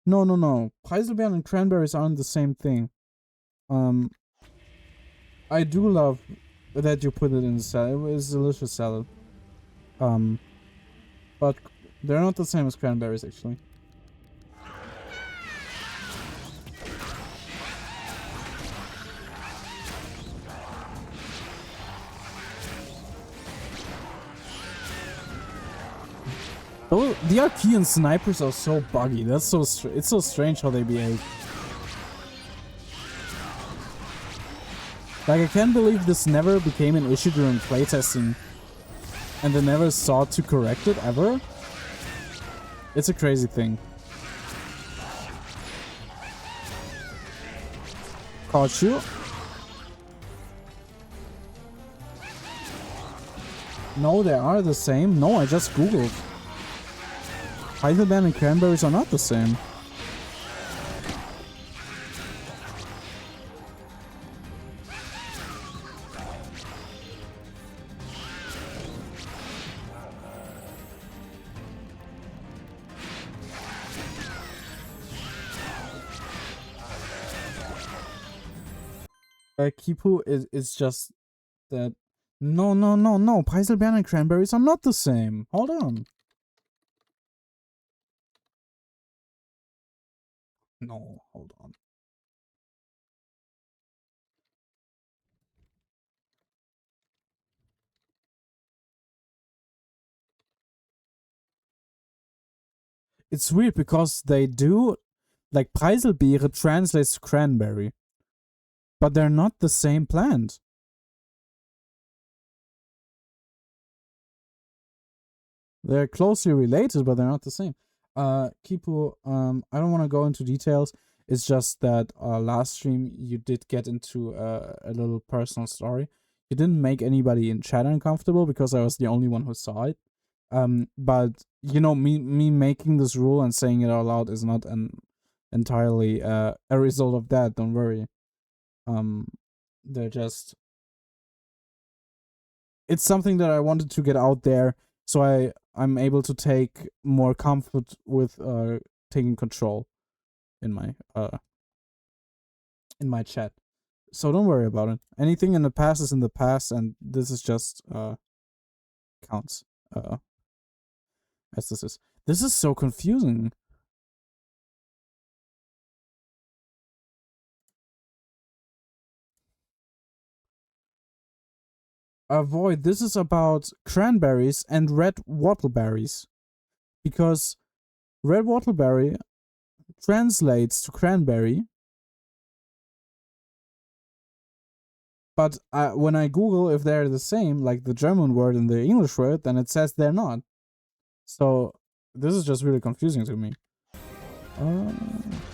No. Preiselbeeren and cranberries aren't the same thing. I do love that you put it in the salad. It's a delicious salad. But they're not the same as cranberries, actually. Oh, the Archean snipers are so buggy. That's so it's so strange how they behave. Like, I can't believe this never became an issue during playtesting, and they never sought to correct it ever. It's a crazy thing. Caught you. No, they are the same. No, I just googled. Preiselbeeren and cranberries are not the same. Kipu is just that. No. Preiselbeeren and cranberries are not the same. Hold on. No, hold on. It's weird because they do, like, Preiselbeere translates to cranberry, but they're not the same plant. They're closely related, but they're not the same. Kipu, I don't want to go into details. It's just that last stream you did get into a little personal story. You didn't make anybody in chat uncomfortable because I was the only one who saw it. But you know, me making this rule and saying it out loud is not entirely a result of that. Don't worry. They're just. It's something that I wanted to get out there, so I'm able to take more comfort with taking control in my chat. So don't worry about it. Anything in the past is in the past, and this is just counts. As this is. This is so confusing. Avoid. This is about cranberries and red whortleberries, because red whortleberry translates to cranberry, but when I Google if they're the same, like the German word and the English word, then it says they're not. So this is just really confusing to me.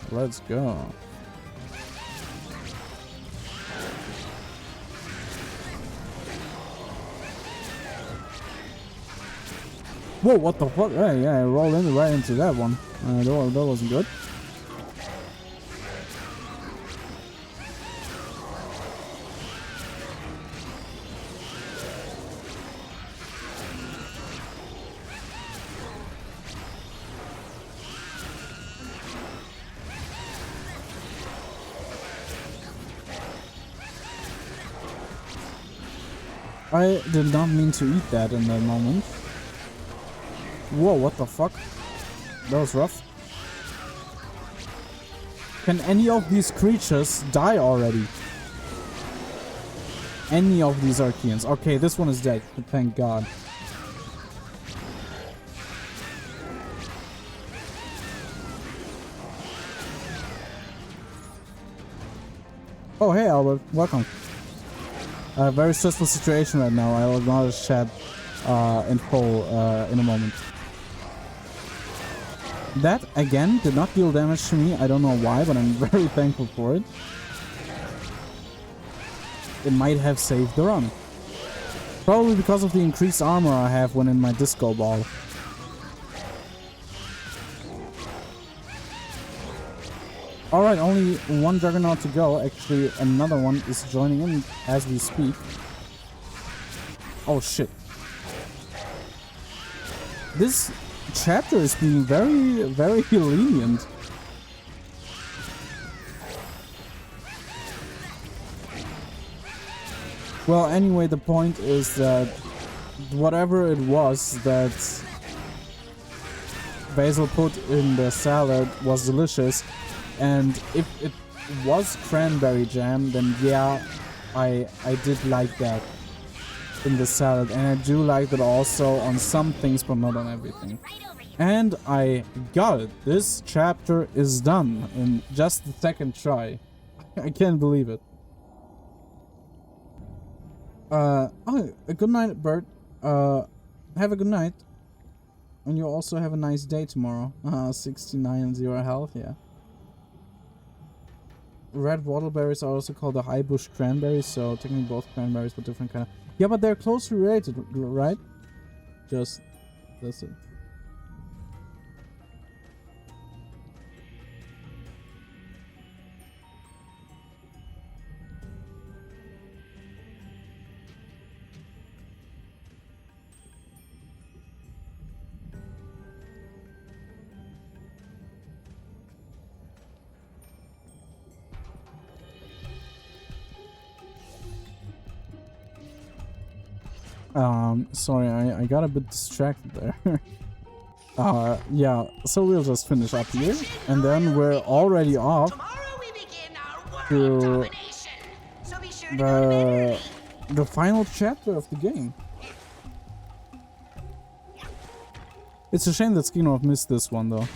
Let's go. Whoa, what the fuck? Yeah, I rolled right into that one. That wasn't good. I did not mean to eat that in that moment. Whoa, what the fuck? That was rough. Can any of these creatures die already? Any of these Archeans. Okay, this one is dead. Thank God. Oh, hey Albert. Welcome. Very stressful situation right now. I'll acknowledge chat in full in a moment. That, again, did not deal damage to me. I don't know why, but I'm very thankful for it. It might have saved the run. Probably because of the increased armor I have when in my disco ball. Alright, only one Juggernaut to go. Actually, another one is joining in as we speak. Oh shit. This chapter is being very, very lenient. Well, anyway, the point is that whatever it was that Basil put in the salad was delicious, and if it was cranberry jam, then yeah, I did like that in the salad, and I do like it also on some things, but not on everything. And I got it. This chapter is done in just the second try. I can't believe it. Oh, a good night, Bert. Have a good night. And you also have a nice day tomorrow. 69 0 health, yeah. Red whortleberries are also called the high bush cranberries, so technically both cranberries, but different kind of... Yeah, but they're closely related, right? Just... that's it. Sorry, I got a bit distracted there. Yeah, so we'll just finish up here, and then we're already off to the final chapter of the game. It's a shame that Skinner missed this one, though.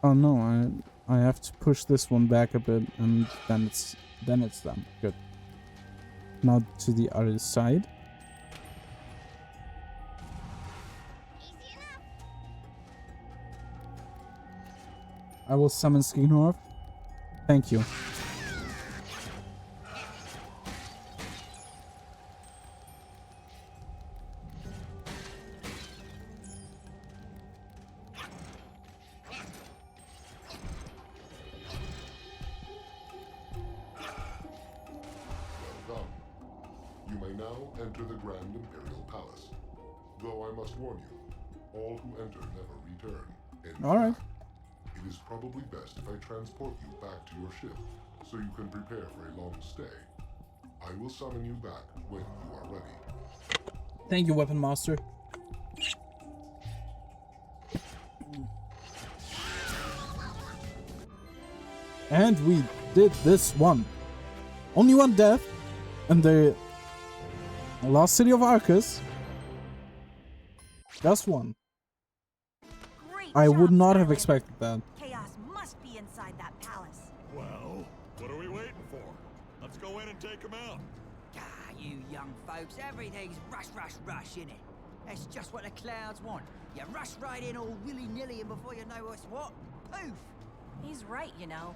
Oh no, I have to push this one back a bit, and then it's done. Good. Now to the other side. I will summon Skinor. Thank you. Enter the Grand Imperial Palace. Though I must warn you, all who enter never return. All right. It is probably best if I transport you back to your ship, so you can prepare for a long stay. I will summon you back when you are ready. Thank you, Weapon Master. And we did this one. Only one death, and the Lost City of Arcus. Just one. I would not have expected that. Chaos must be inside that palace. Well, what are we waiting for? Let's go in and take him out. Ah, you young folks, everything's rush, rush, rush, innit? That's just what the clouds want. You rush right in all willy-nilly, and before you know what's what, poof! He's right, you know.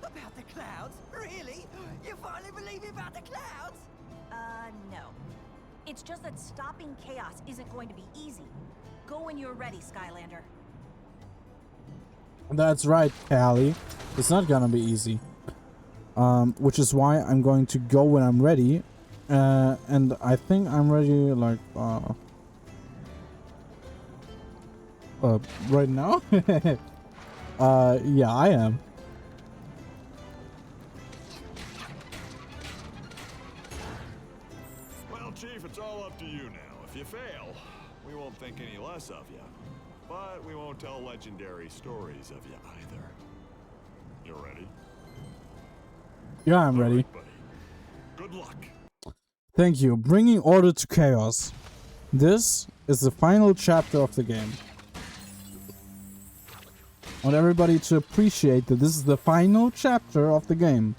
About the clouds? Really? You finally believe me about the clouds? No. It's just that stopping chaos isn't going to be easy. Go when you're ready, Skylander. That's right, Callie. It's not gonna be easy. Which is why I'm going to go when I'm ready. And I think I'm ready, like, right now? Yeah, I am. Chief, it's all up to you now. If you fail, we won't think any less of you. But we won't tell legendary stories of you either. You ready? Yeah, I'm ready. All right, buddy. Good luck. Thank you. Bringing order to chaos. This is the final chapter of the game. I want everybody to appreciate that this is the final chapter of the game.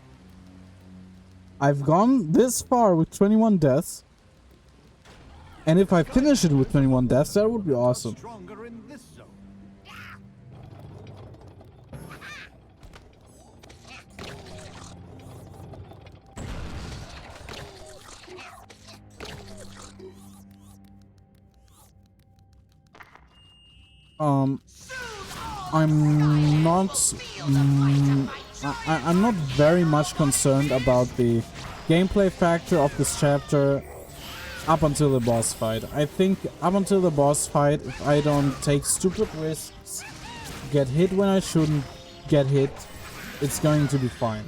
I've gone this far with 21 deaths. And if I finish it with 21 deaths, that would be awesome. Stronger in this zone. I'm not I'm not very much concerned about the gameplay factor of this chapter up until the boss fight. I think up until the boss fight, if I don't take stupid risks, get hit when I shouldn't get hit, it's going to be fine.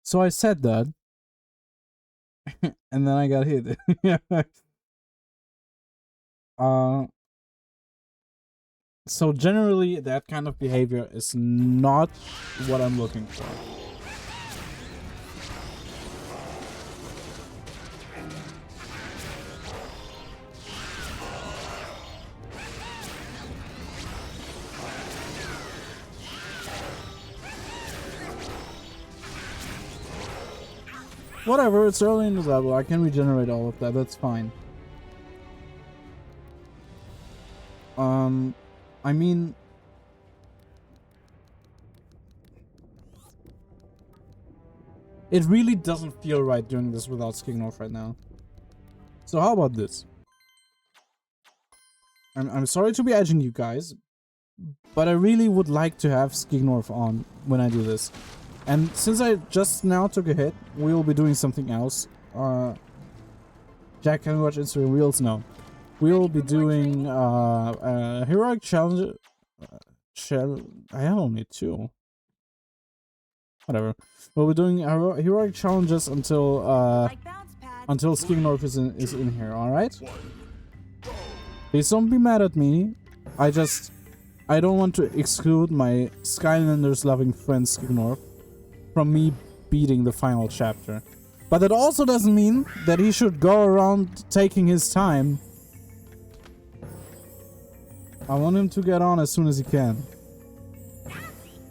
So I said that, and then I got hit. So generally, that kind of behavior is not what I'm looking for. Whatever, it's early in the level, I can regenerate all of that, that's fine. I mean... It really doesn't feel right doing this without Skignorf right now. So how about this? I'm sorry to be edging you guys, but I really would like to have Skignorf on when I do this. And since I just now took a hit, we will be doing something else. Jack, can we watch Instagram Reels? No. We will be doing heroic challenge. I have only 2. Whatever. We'll be doing heroic challenges until Skignorf is in here. All right. Please don't be mad at me. I don't want to exclude my Skylanders loving friend Skignorf from me beating the final chapter. But that also doesn't mean that he should go around taking his time. I want him to get on as soon as he can.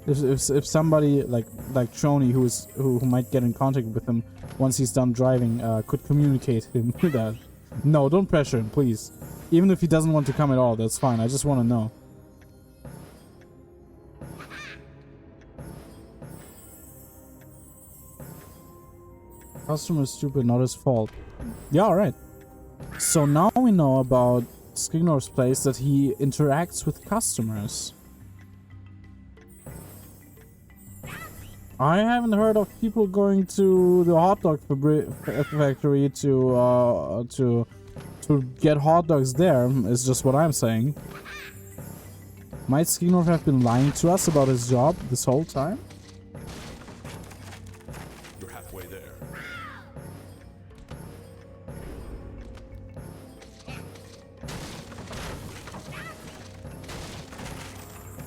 If somebody like Trony who might get in contact with him once he's done driving could communicate him with that. No, don't pressure him, please. Even if he doesn't want to come at all, that's fine. I just want to know. Customer is stupid, not his fault. Yeah, alright. So now we know about Skignorf's place that he interacts with customers. I haven't heard of people going to the hot dog factory to get hot dogs there, is just what I'm saying. Might Skignorf have been lying to us about his job this whole time? You're halfway there.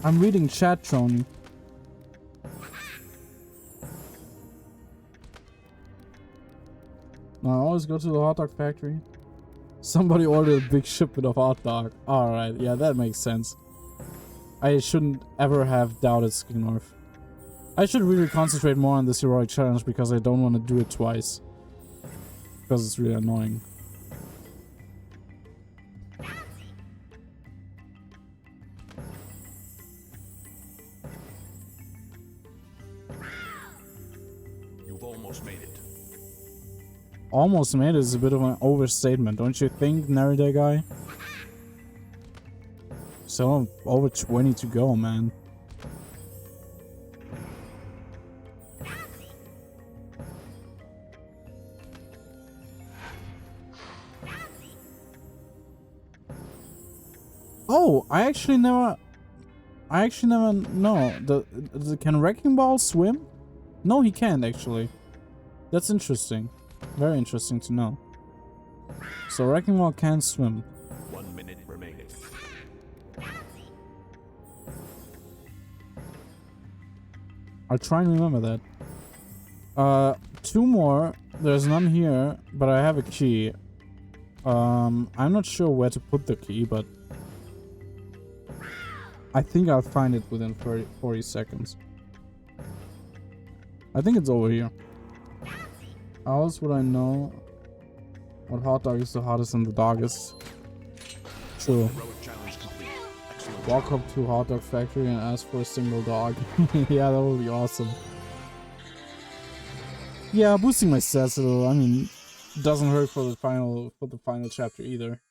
I'm reading chat, Trony. No, I always go to the hot dog factory. Somebody ordered a big shipment of hot dog. Alright, yeah, that makes sense. I shouldn't ever have doubted Skignorf. I should really concentrate more on this heroic challenge because I don't want to do it twice. Because it's really annoying. You've almost made it. Almost made it is a bit of an overstatement, don't you think, Narita guy? So over 20 to go, man. Oh, I actually never know. Can Wrecking Ball swim? No, he can't actually. That's interesting. Very interesting to know. So Wrecking Ball can swim. 1 minute remaining. I'll try and remember that. 2 more. There's none here, but I have a key. I'm not sure where to put the key, but I think I'll find it within 40 seconds. I think it's over here. How else would I know what hot dog is the hottest and the dogest? True. Walk up to hot dog factory and ask for a single dog. Yeah, that would be awesome. Yeah, boosting my stats a little. I mean, doesn't hurt for the final chapter either.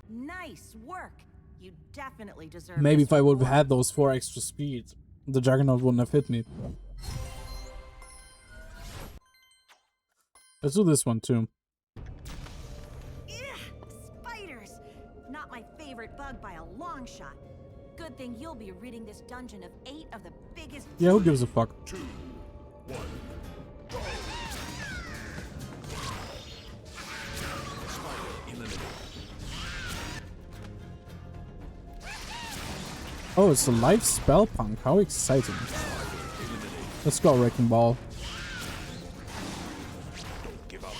Nice work. You definitely deserve. Maybe this if I would have reward. had those 4 extra speed, the Juggernaut wouldn't have hit me. Let's do this one too. Ugh, spiders! Not my favorite bug by a long shot. Good thing you'll be ridding this dungeon of 8 of the biggest. Yeah, who gives a fuck? 2, 1. Oh, it's a live spell punk. How exciting. Let's go, Wrecking Ball. Don't give up.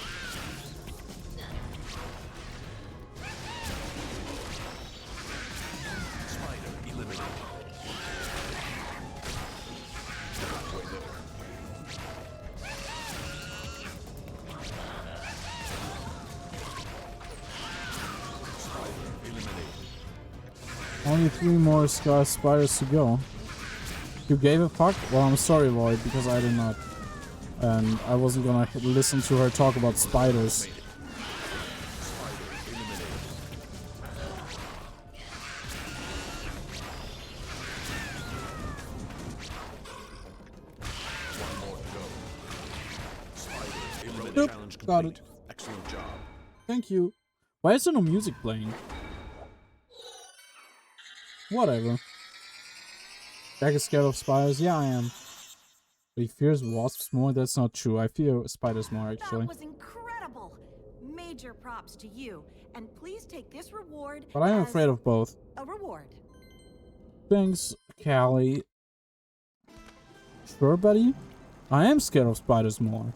Spider eliminated. Only 3 more Sky Spiders to go. You gave a fuck? Well, I'm sorry, Void, because I did not. And I wasn't gonna listen to her talk about spiders. Nope, got it. Excellent job. Thank you. Why is there no music playing? Whatever. Jack is scared of spiders? Yeah, I am. But he fears wasps more? That's not true. I fear spiders more, actually. That was incredible. Major props to you. And please take this reward. But I am as afraid of both. a reward. Thanks, Callie. Sure, buddy? I am scared of spiders more.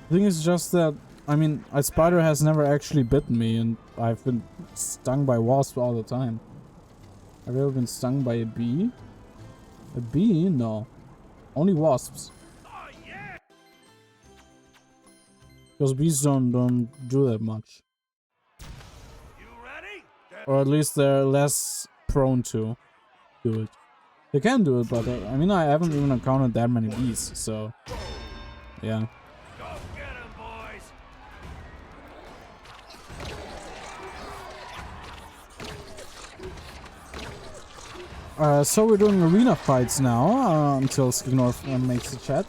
The thing is just that, I mean, a spider has never actually bitten me, and I've been stung by wasps all the time. Have you ever been stung by a bee? A bee? No. Only wasps. Because bees don't do that much. Or at least they're less prone to do it. They can do it, but I mean, I haven't even encountered that many bees, so yeah. So we're doing arena fights now, until Skignorf makes the chat.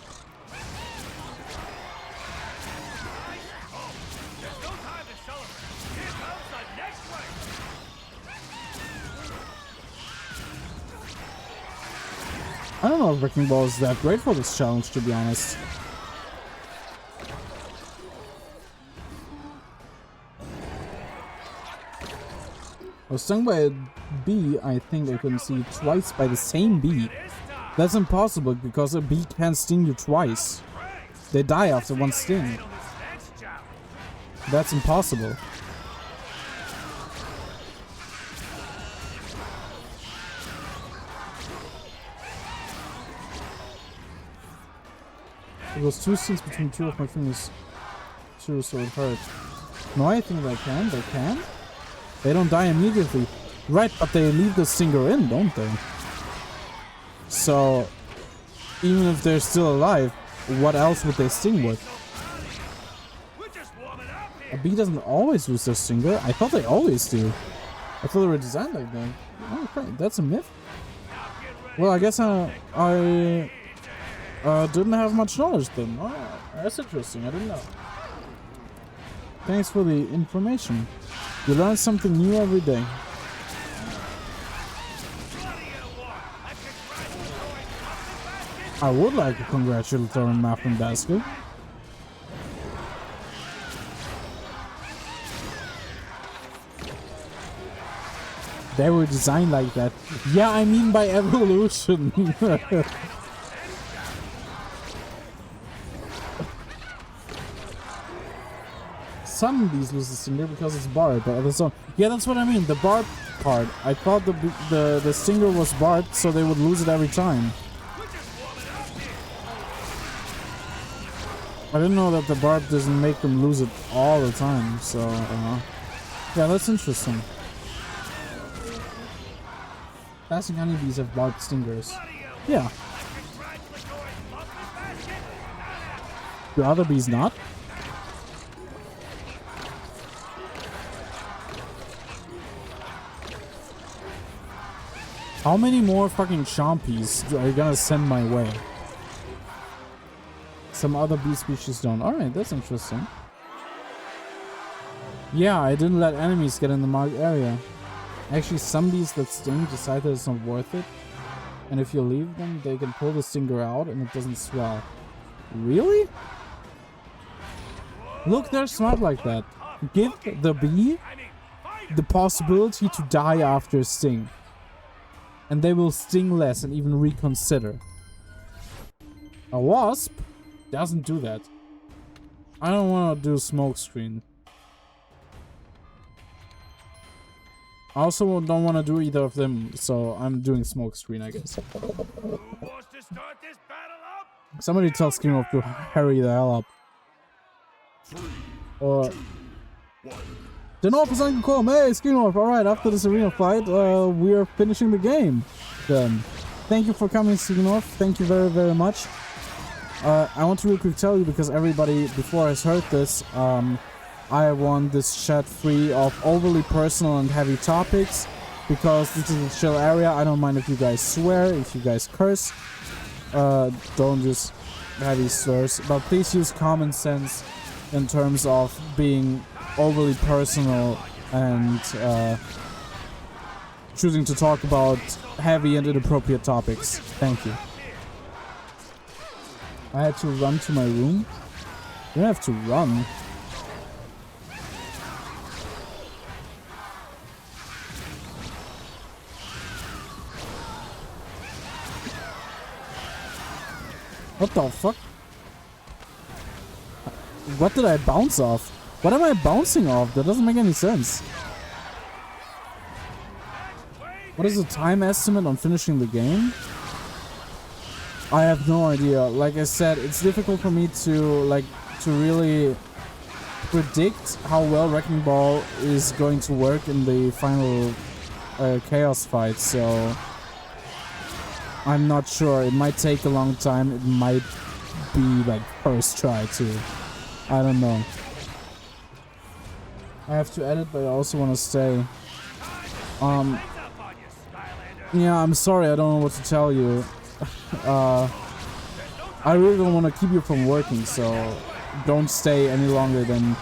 I don't know if Wrecking Ball is that great for this challenge, to be honest. I was stung by a bee. I think I couldn't see twice by the same bee. That's impossible because a bee can't sting you twice. They die after one sting. That's impossible. It was 2 stings between 2 of my fingers. Sure, so it hurt. No, I think they can. They can. They don't die immediately. Right, but they leave the stinger in, don't they? So, even if they're still alive, what else would they sting with? A bee doesn't always lose their stinger. I thought they always do. I thought they were designed like that. Oh, okay. That's a myth. Well, I guess I didn't have much knowledge then. Oh, that's interesting. I didn't know. Thanks for the information. You learn something new every day. I would like a congratulatory muffin basket. They were designed like that. Yeah, I mean by evolution. Some of these lose the stinger because it's barbed, but others don't. Yeah, that's what I mean. The barbed part. I thought the stinger was barbed, so they would lose it every time. I didn't know that the barb doesn't make them lose it all the time. So yeah, that's interesting. Classic honeybees have barbed stingers. Yeah. Do other bees not? How many more fucking chompies are you gonna send my way? Some other bee species don't. Alright, that's interesting. Yeah, I didn't let enemies get in the marked area. Actually, some bees that sting decide that it's not worth it. And if you leave them, they can pull the stinger out and it doesn't swell. Really? Look, they're smart like that. Give the bee the possibility to die after a sting. And they will sting less and even reconsider. A wasp doesn't do that. I don't want to do smoke screen. I also don't want to do either of them, so I'm doing smoke screen, I guess. Somebody tell Skinner to hurry the hell up. Or then all of a sudden call, hey Skinner, alright, after this arena fight, we are finishing the game. Then thank you for coming, Skinner. Thank you very, very much. I want to real quick tell you, because everybody before has heard this, I want this chat free of overly personal and heavy topics, because this is a chill area. I don't mind if you guys swear, if you guys curse. Don't just heavy slurs, but please use common sense in terms of being overly personal and choosing to talk about heavy and inappropriate topics. Thank you. I had to run to my room. You don't have to run. What the fuck? What did I bounce off? What am I bouncing off? That doesn't make any sense. What is the time estimate on finishing the game? I have no idea. Like I said, it's difficult for me to really predict how well Wrecking Ball is going to work in the final Chaos fight, so I'm not sure. It might take a long time. It might be like first try too. I don't know. I have to edit, but I also want to stay. Yeah, I'm sorry, I don't know what to tell you. I really don't want to keep you from working, so don't stay any longer than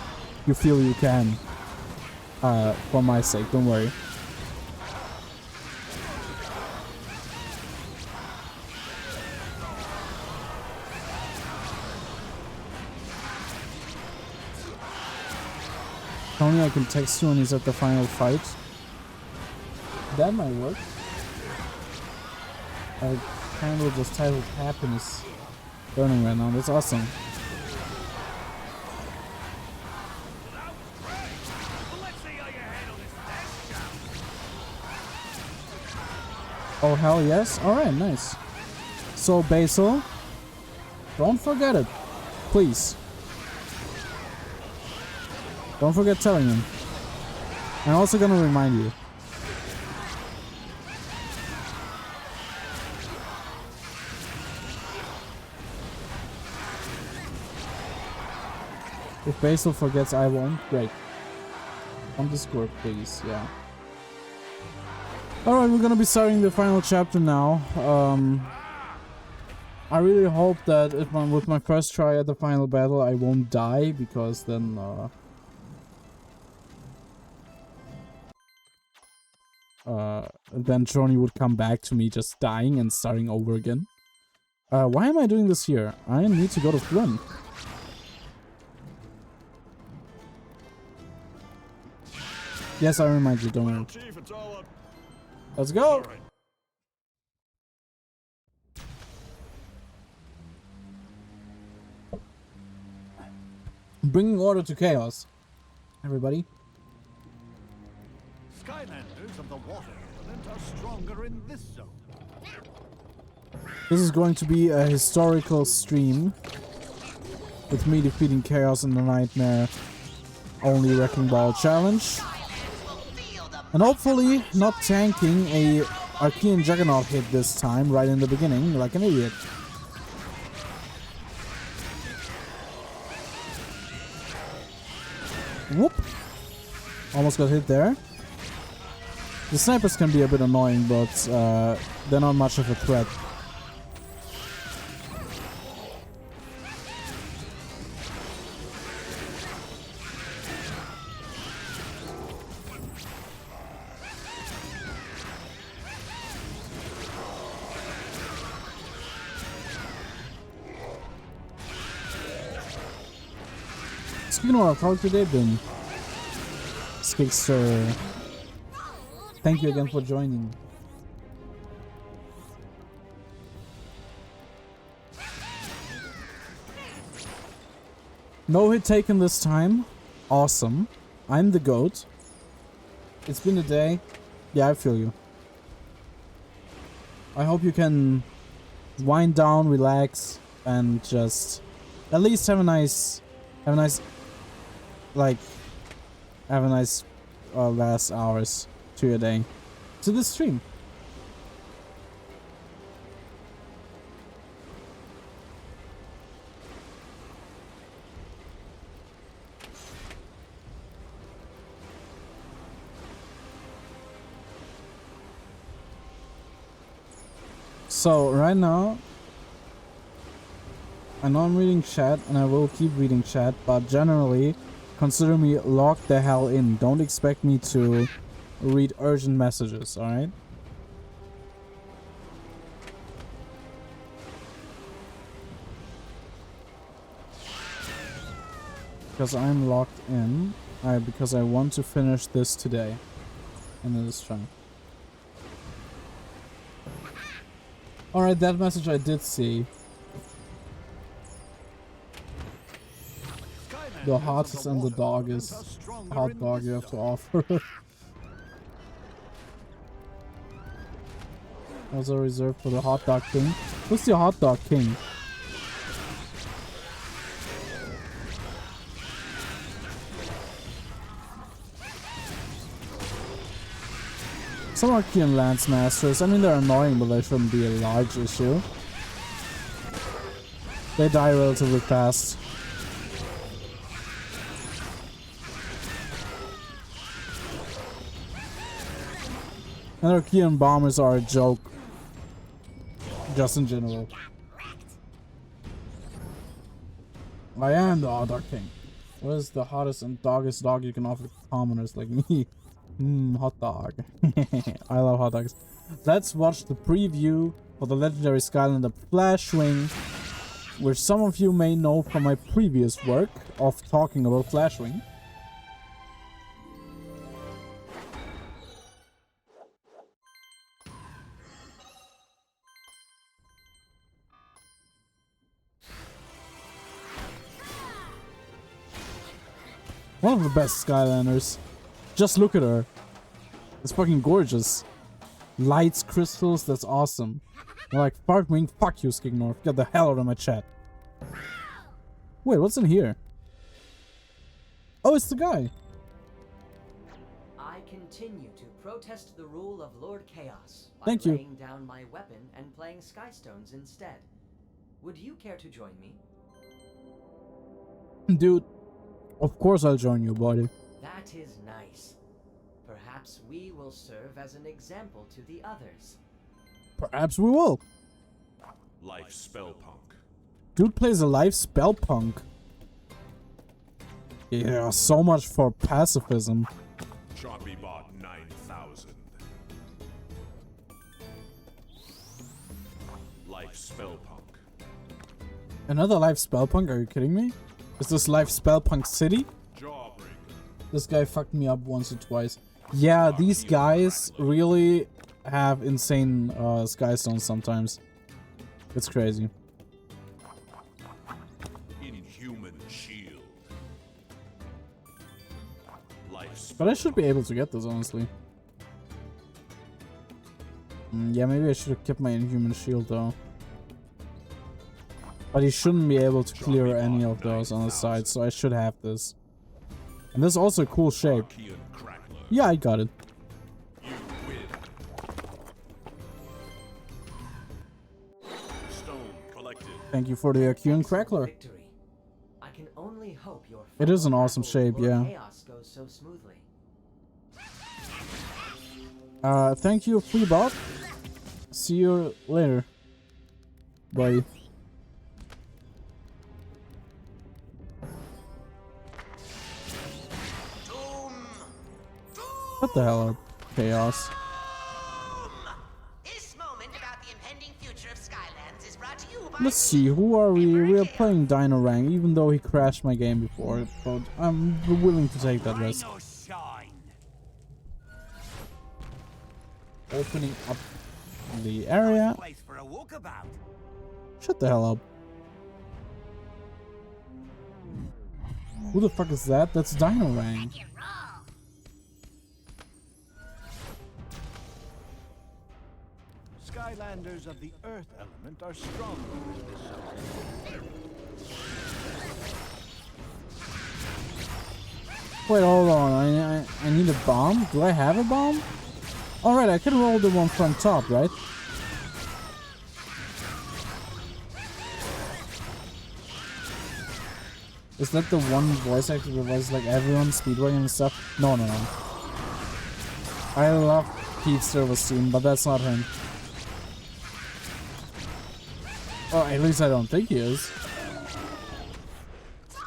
you feel you can. For my sake, don't worry. Tony, I can text you when he's at the final fight. That might work. I kind of just titled Happiness burning right now. That's awesome. Oh hell yes. Alright, nice. So Basil, don't forget it. Please. Don't forget telling him. I'm also gonna remind you. If Basil forgets, I won't. Great. On Discord, please. Yeah. Alright, we're gonna be starting the final chapter now. I really hope that with my first try at the final battle, I won't die, because then, then Johnny would come back to me just dying and starting over again. Why am I doing this here? I need to go to Flynn. Yes, I remind you, don't worry. Chief, it's all up. Let's go! All right. Bringing order to chaos. Everybody. Skylanders of the water element are stronger in this zone. This is going to be a historical stream. With me defeating chaos in the nightmare. Only Wrecking Ball challenge. And hopefully not tanking a Archean Juggernaut hit this time right in the beginning like an idiot. Whoop! Almost got hit there. The snipers can be a bit annoying, but they're not much of a threat. Speaking of our talk today, then Skixter, thank you again for joining. No hit taken this time. Awesome. I'm the GOAT. It's been a day. Yeah, I feel you. I hope you can wind down, relax, and just at least have a nice last hours to your day, to this stream. So right now, I know I'm reading chat and I will keep reading chat, but generally consider me locked the hell in. Don't expect me to read urgent messages, alright? Because I'm locked in, because I want to finish this today. And it is trying. Alright, that message I did see. The hottest and the doggiest hot dog you have to offer. Also reserved for the hot dog king. Who's the hot dog king? Some Archean Lance Masters, I mean they're annoying, but they shouldn't be a large issue. They die relatively fast. And Archean bombers are a joke. Just in general. I am the hot dog king. What is the hottest and doggiest dog you can offer commoners like me? Hot dog. I love hot dogs. Let's watch the preview for the legendary Skylander Flashwing, which some of you may know from my previous work of talking about Flashwing. One of the best Skylanders. Just look at her. It's fucking gorgeous. Lights, crystals, that's awesome. They're like, Fartwing, fuck you, Skignorf. Get the hell out of my chat. Wait, what's in here? Oh, it's the guy. I continue to protest the rule of Lord Chaos by Thank you. laying down my weapon and playing Skystones instead. Would you care to join me? Dude, of course I'll join you, buddy. That is nice. Perhaps we will serve as an example to the others. Perhaps we will. Life Spellpunk. Dude plays a live spellpunk. Yeah, so much for pacifism. Choppy bought 9,000. life spellpunk. Another live spellpunk? Are you kidding me? Is this live spellpunk city? Jawbreaker. This guy fucked me up once or twice. Yeah, these guys really have insane sky stones sometimes. It's crazy. Inhuman shield. Life But I should be able to get this, honestly. Yeah, maybe I should have kept my inhuman shield though. But he shouldn't be able to clear any of those on the side, so I should have this. And this is also a cool shape. Yeah, I got it. You win. Stone collected. Thank you for the Archean Crackler. Victory. I can only hope your It is an awesome battle with shape, Lord yeah. Chaos goes so smoothly. Thank you, Freebot. See you later. Bye. What the hell are Chaos? This moment about the impending future of Skylands is brought to you by Let's see, who are we? We are playing Dino Rang, even though he crashed my game before, but I'm willing to take that risk. Opening up the area. Place for a walkabout. Shut the hell up. Who the fuck is that? That's Dino Rang. Skylanders of the Earth element are stronger in this zone. Wait, hold on. I need a bomb? Do I have a bomb? Alright, I can roll the one from top, right? Is that the one voice actor that was like everyone speedrunning and stuff? No, no, no. I love Pete Silverstein, but that's not him. Oh, at least I don't think he is.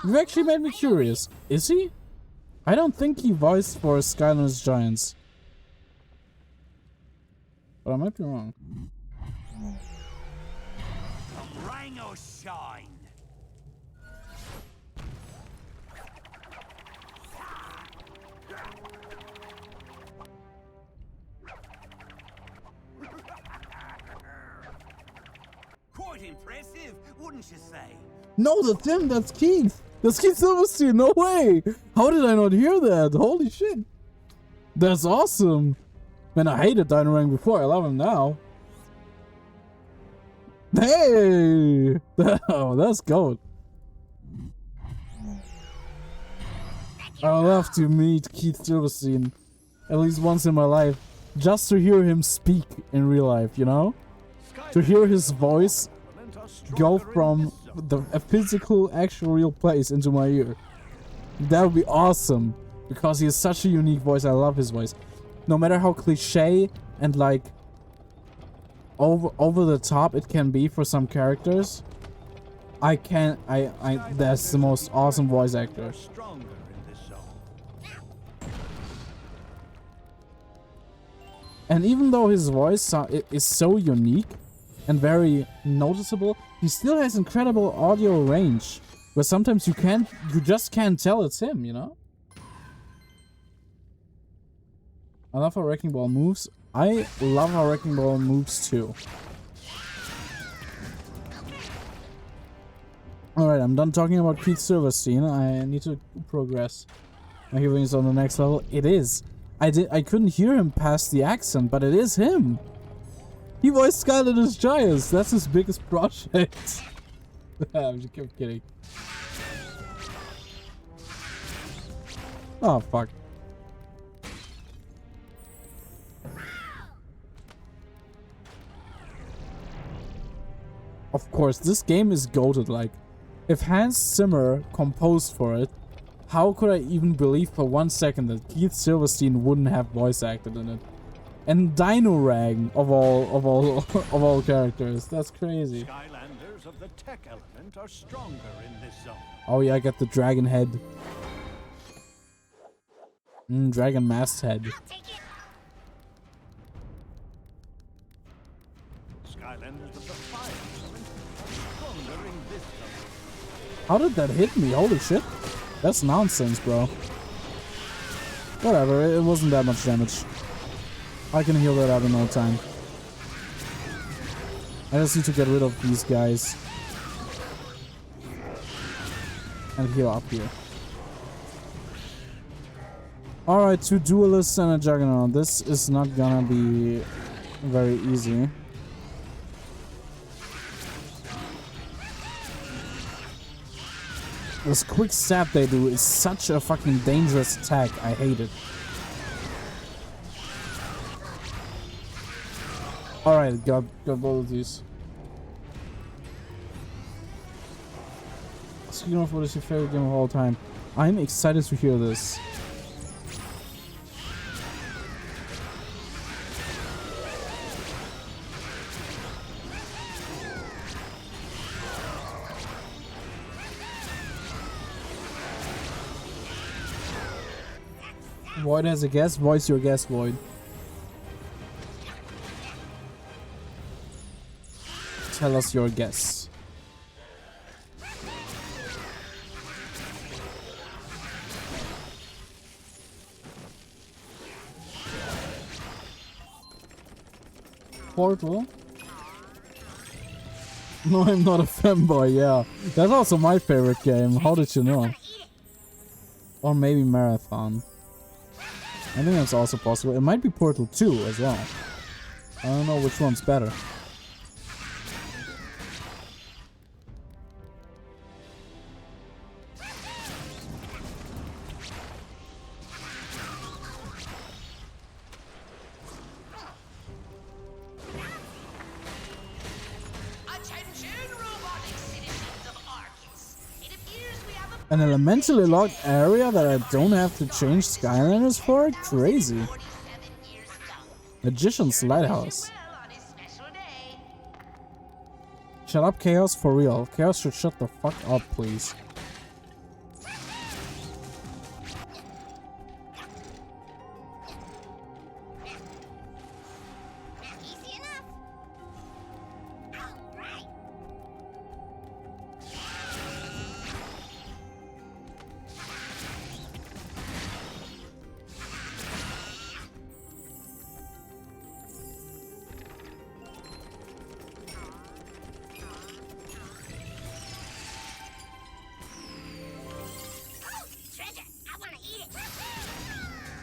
You actually made me curious. Is he? I don't think he voiced for Skylanders Giants. But I might be wrong. Rain or shine. Quite impressive, wouldn't you say? No, that's him. That's Keith. That's Keith Silverstein. No way. How did I not hear that? Holy shit. That's awesome. Man, I hated Dino Rang before. I love him now. Hey. Oh, that's gold. I would love to meet Keith Silverstein at least once in my life. Just to hear him speak in real life, you know? To hear his voice go from a physical, actual, real place into my ear. That would be awesome. Because he has such a unique voice. I love his voice. No matter how cliche and like over the top it can be for some characters, that's the most awesome voice actor. Stronger in this zone. And even though his voice is so unique and very noticeable, he still has incredible audio range. Where sometimes you just can't tell it's him, you know? I love how Wrecking Ball moves. I love how Wrecking Ball moves too. Alright, I'm done talking about Keith Silverstein. I need to progress. My hearing is on the next level. It is. I couldn't hear him past the accent, but it is him. He voiced Skylanders Giants. That's his biggest project. I'm just kidding. Oh, fuck. Of course, this game is goated. Like, if Hans Zimmer composed for it, how could I even believe for 1 second that Keith Silverstein wouldn't have voice acted in it? And Dino Rang of all characters. That's crazy. Skylanders of the tech element are stronger in this zone. Oh yeah, I got the dragon head. Dragon masthead. Skylanders of the fire How did that hit me? Holy shit. That's nonsense, bro. Whatever, it wasn't that much damage. I can heal that up in no time. I just need to get rid of these guys. And heal up here. Alright, 2 duelists and a juggernaut. This is not gonna be very easy. This quick stab they do is such a fucking dangerous attack. I hate it. Alright, got both of these. Speaking of, what is your favorite game of all time? I'm excited to hear this. Void has a guess. Voice your guess, Void. Tell us your guess. Portal? No, I'm not a fanboy, yeah. That's also my favorite game. How did you know? Or maybe Marathon. I think that's also possible. It might be Portal 2 as well. I don't know which one's better. An elementally locked area that I don't have to change Skylanders for? Crazy. Magician's Lighthouse. Shut up, Chaos, for real. Chaos should shut the fuck up, please.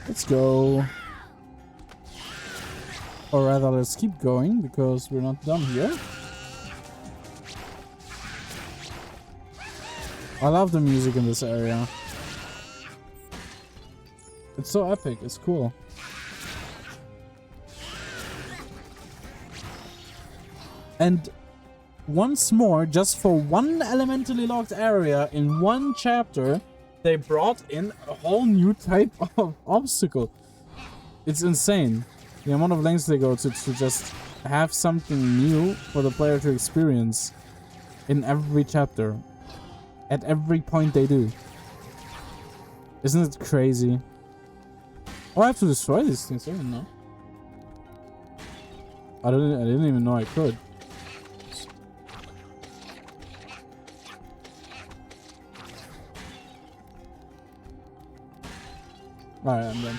Let's go. Or rather, let's keep going, because we're not done here. I love the music in this area. It's so epic, it's cool. And once more, just for one elementally locked area in one chapter, they brought in a whole new type of obstacle. It's insane. The amount of lengths they go to just have something new for the player to experience in every chapter. At every point they do. Isn't it crazy? Oh, I have to destroy these things. I didn't know. I didn't even know I could. Alright, I'm done.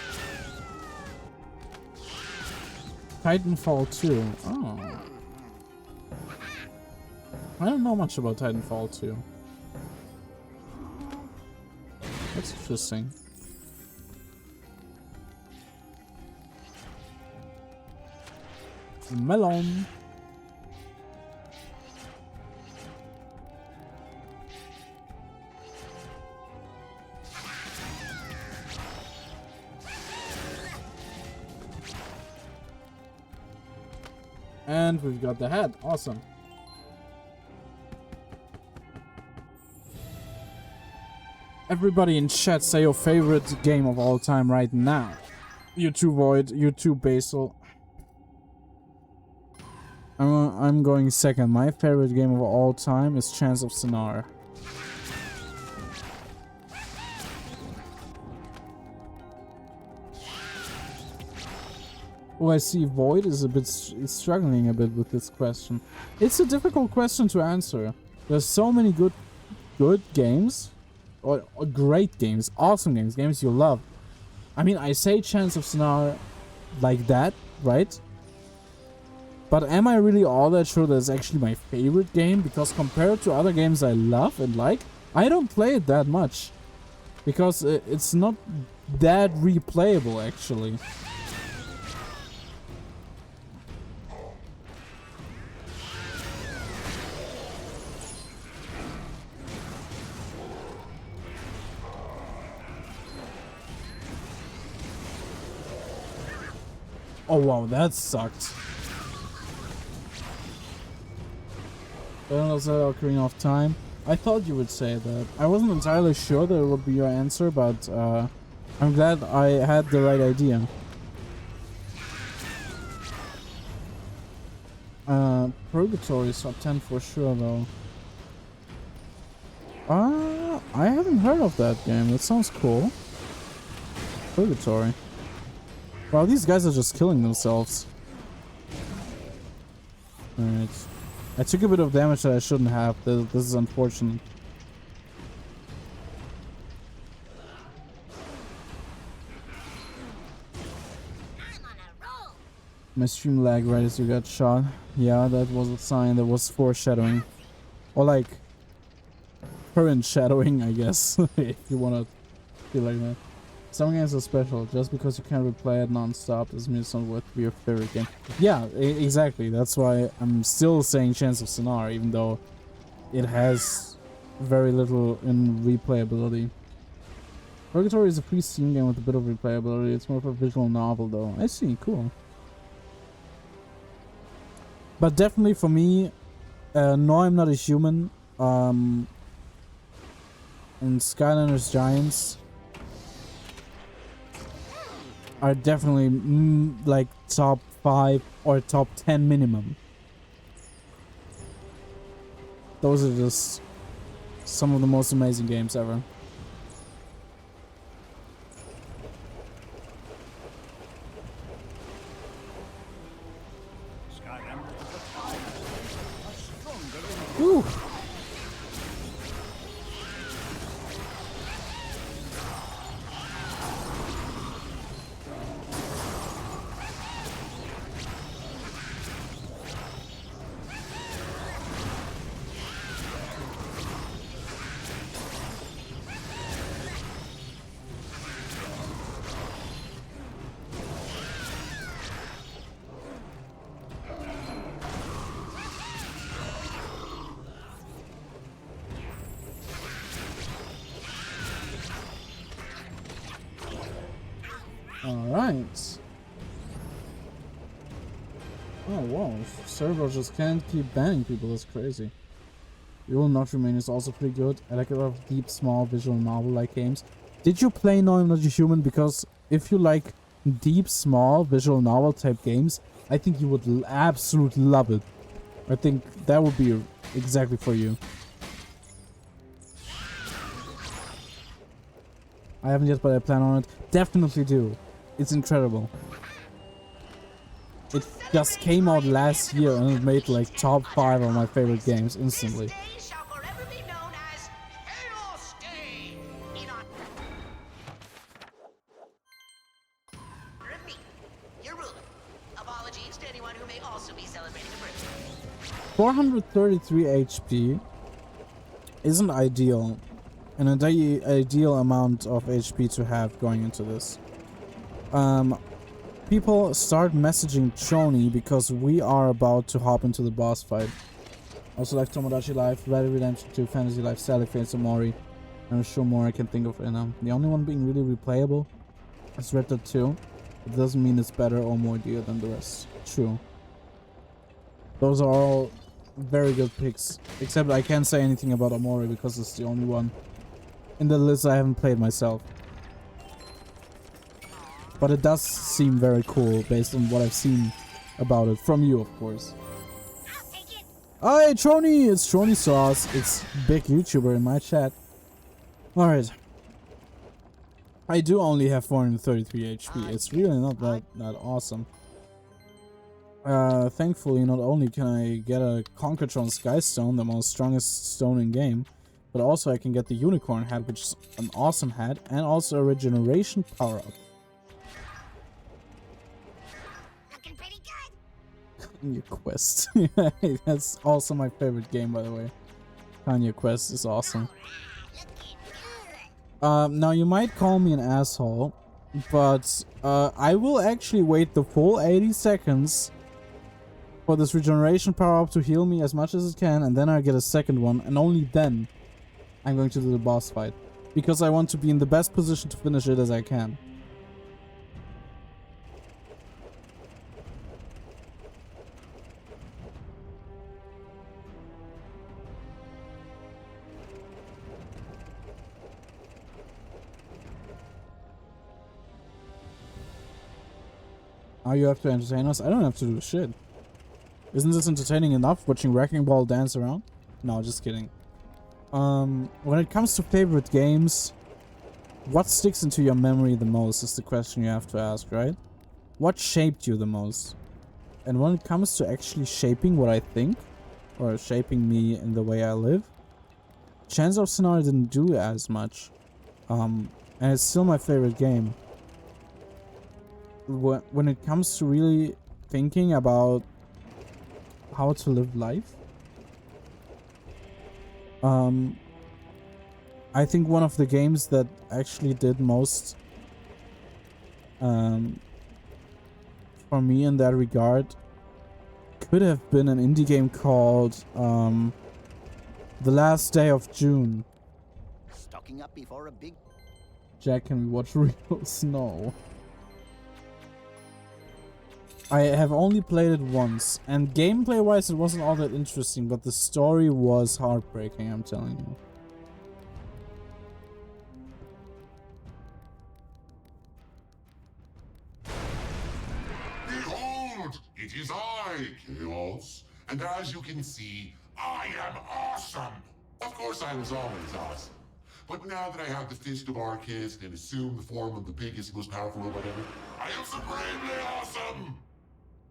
Titanfall 2. Oh. I don't know much about Titanfall 2. That's interesting. Melon. And we've got the head. Awesome. Everybody in chat, say your favorite game of all time right now. You too, Void. You too, Basil. I'm going second. My favorite game of all time is Chance of Sonar. Oh, I see Void is is struggling a bit with this question. It's a difficult question to answer. There's so many good good games, or great games, awesome games, games you love. I mean, I say Chance of Sonar like that, right? But am I really all that sure that it's actually my favorite game? Because compared to other games I love and like, I don't play it that much. Because it's not that replayable, actually. Oh wow, that sucked. Also Ocarina of Time. I thought you would say that. I wasn't entirely sure that it would be your answer, but I'm glad I had the right idea. Purgatory is top 10 for sure, though. I haven't heard of that game. That sounds cool. Purgatory. Wow, these guys are just killing themselves. Alright. I took a bit of damage that I shouldn't have. This is unfortunate. My stream lagged right as you got shot. Yeah, that was a sign. That was foreshadowing. Or like... current shadowing, I guess. If you wanna feel like that. Some games are special. Just because you can't replay it non-stop doesn't mean it's not worth to be your favorite game. Yeah, exactly. That's why I'm still saying Chance of Sonar, even though it has very little in replayability. Purgatory is a free Steam game with a bit of replayability. It's more of a visual novel, though. I see. Cool. But definitely for me, No, I'm Not a Human, and Skylanders Giants are definitely like top 5 or top 10 minimum. Those are just some of the most amazing games ever. Ooh. Alright. Oh wow, server just can't keep banning people, that's crazy. You Will Not Remain is also pretty good. I like a lot of deep, small, visual novel-like games. Did you play No, I'm Not a Human? Because if you like deep, small, visual novel type games, I think you would absolutely love it. I think that would be exactly for you. I haven't yet, but I plan on it. Definitely do. It's incredible. It just came out last year and it made like top 5 of my favorite games instantly. This day shall forever be known as Chaos Day. In honor of me, your ruler. Apologies to anyone who may also be celebrating a birthday. 433 HP isn't ideal. An ideal amount of HP to have going into this. People start messaging Choni because we are about to hop into the boss fight. Also like Tomodachi Life, Red Dead Redemption 2, Fantasy Life, Sally Fates, Amori. I'm sure more I can think of right now. The only one being really replayable is Red Dead 2. It doesn't mean it's better or more dear than the rest. True. Those are all very good picks. Except I can't say anything about Amori because it's the only one in the list I haven't played myself. But it does seem very cool based on what I've seen about it. From you, of course. Hi, Trony! It's Trony Sauce. It's big YouTuber in my chat. Alright. I do only have 433 HP. It's really not that awesome. Thankfully, not only can I get a Conkertron Sky Stone, the most strongest stone in game, But also I can get the unicorn hat, which is an awesome hat, and also a regeneration power-up. Looking pretty good. Kanye Quest. That's also my favorite game, by the way. Kanye Quest is awesome. Now you might call me an asshole, but I will actually wait the full 80 seconds for this regeneration power-up to heal me as much as it can, and then I get a second one, and only then I'm going to do the boss fight. Because I want to be in the best position to finish it as I can. Now you have to entertain us? I don't have to do shit. Isn't this entertaining enough, watching Wrecking Ball dance around? No, just kidding. When it comes to favorite games, what sticks into your memory the most is the question you have to ask, right? What shaped you the most? And when it comes to actually shaping what I think, or shaping me in the way I live, Chance of Sonar didn't do as much. And it's still my favorite game. When it comes to really thinking about how to live life, I think one of the games that actually did most for me in that regard could have been an indie game called The Last Day of June. Stocking up before a big... Jack, can we watch real snow? I have only played it once, and gameplay-wise it wasn't all that interesting, but the story was heartbreaking, I'm telling you. Behold! It is I, Chaos. And as you can see, I am awesome! Of course I was always awesome. But now that I have the Fist of Arcus and assume the form of the biggest, most powerful robot ever, I am supremely awesome!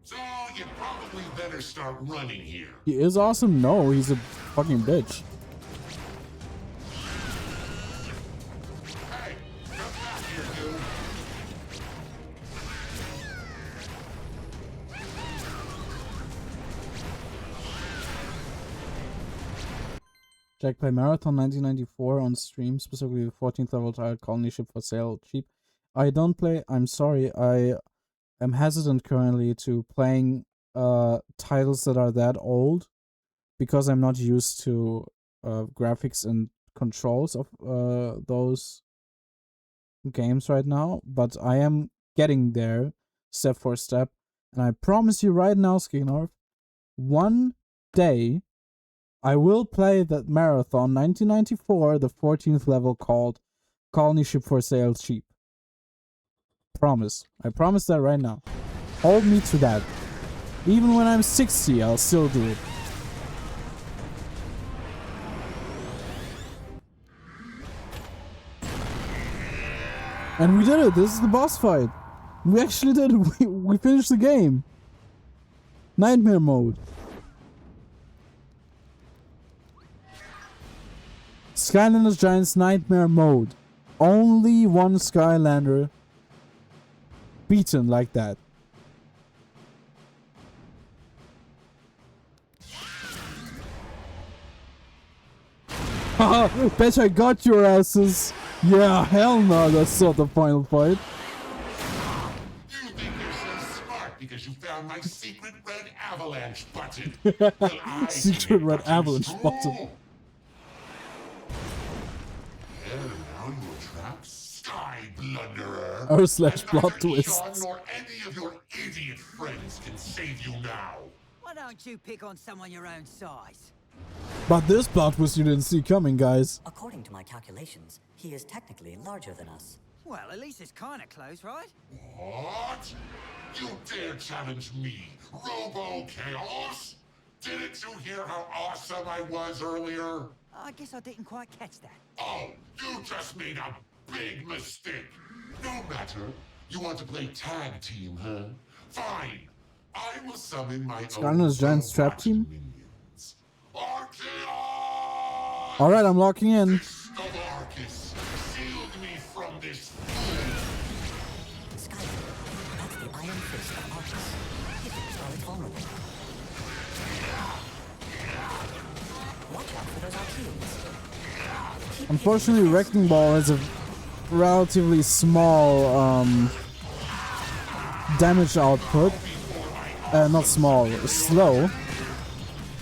So you probably better start running here. He is awesome? No, he's a fucking bitch. Hey, come back here, dude. Jack, play Marathon 1994 on stream, specifically the 14th level title Colony Ship for Sale, cheap. I don't play, I'm sorry, I am hesitant currently to playing titles that are that old because I'm not used to graphics and controls of those games right now, but I am getting there step for step, and I promise you right now, Skinner, one day I will play that Marathon 1994, the 14th level called Colony Ship for Sale cheap. Promise. I promise that right now. Hold me to that. Even when I'm 60, I'll still do it. And we did it. This is the boss fight. We actually did it. We finished the game. Nightmare mode. Skylanders Giants Nightmare mode. Only one Skylander beaten like that. Haha, bet I got your asses. Yeah, hell no, that's not the final fight. You think you're so smart because you found my secret red avalanche button. Well, I Secret red avalanche too. button. And now you attract Sky Blunderer. R/slash plot Neither twists. Sean nor any of your idiot friends can save you now. Why don't you pick on someone your own size? But this plot twist you didn't see coming, guys. According to my calculations, he is technically larger than us. Well, at least it's kind of close, right? What? You dare challenge me, Robo Chaos? Didn't you hear how awesome I was earlier? I guess I didn't quite catch that. Oh, you just made a big mistake. No matter. You want to play tag team, huh? Fine. I will summon my Skylanders own Giants Trap robot Team? minions. Arceus! Alright, I'm locking in. Fist of Arcus sealed me from this fool. Skylander, that's the iron fist of Arcus. Hit it while it's vulnerable. Watch out for those Archeans. Unfortunately, Wrecking Ball has a relatively small damage output. Not small, slow.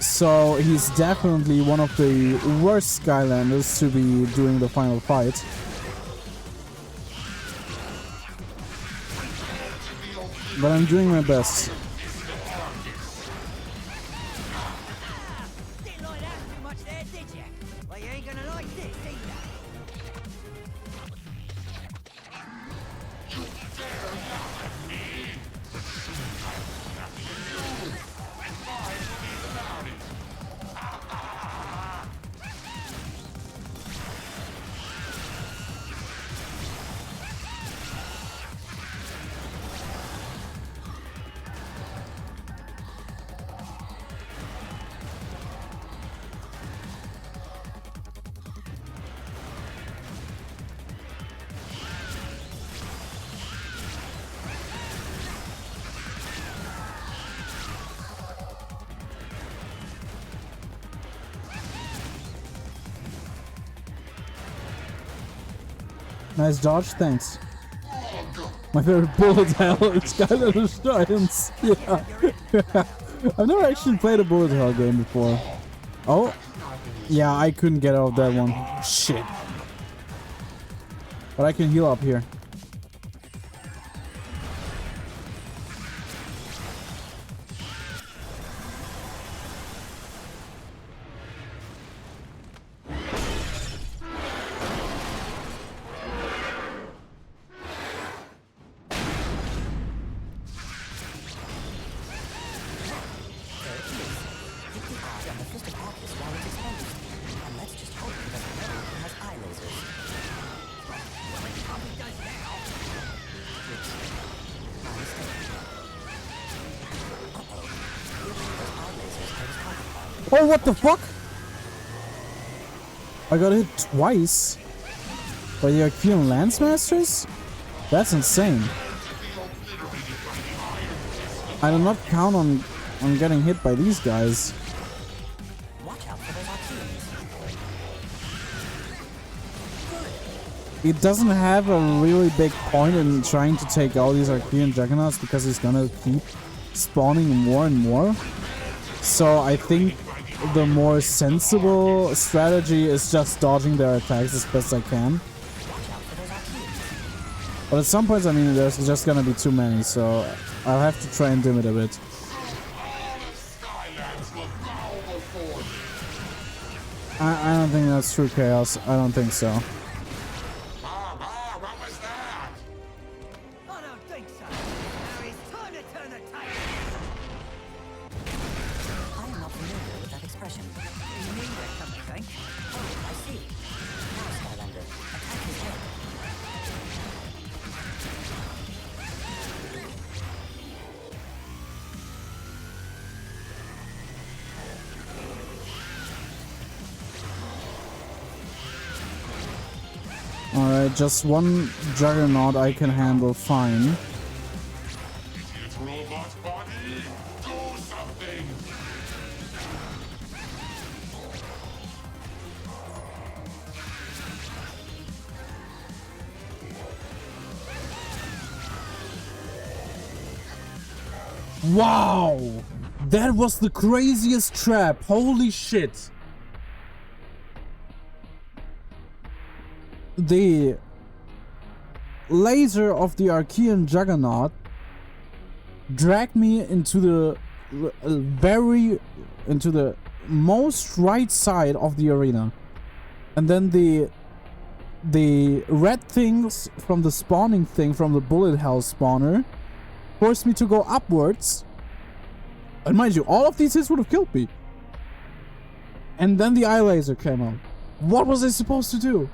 So he's definitely one of the worst Skylanders to be doing the final fight. But I'm doing my best. Didn't like that too much there, did you? Well, you ain't gonna like this either. Nice dodge, thanks. My favorite bullet hell is Skylanders Giants. Yeah. I've never actually played a bullet hell game before. Oh. Yeah, I couldn't get out of that one. Shit. But I can heal up here. Oh, what the fuck? I got hit twice by the Archean Lancemasters? That's insane. I do not count on getting hit by these guys. Watch out for those Archeans. It doesn't have a really big point in trying to take out these Archean Juggernauts because he's gonna keep spawning more and more. So I think the more sensible strategy is just dodging their attacks as best I can. But at some points, I mean, there's just gonna be too many, so I'll have to try and dim it a bit. I don't think that's true, Chaos. I don't think so. I don't think so. Now it's time to turn the tables. I am not familiar with that expression. You need that kind of thing. Oh, I see. Now, Skylander, attack his head. Alright, just one Juggernaut I can handle fine. It's robot body. Do something. Wow! That was the craziest trap. Holy shit. The laser of the Archean Juggernaut dragged me into the into the most right side of the arena. And then the red things from the spawning thing from the bullet hell spawner forced me to go upwards. And mind you, all of these hits would have killed me. And then the eye laser came out. What was I supposed to do?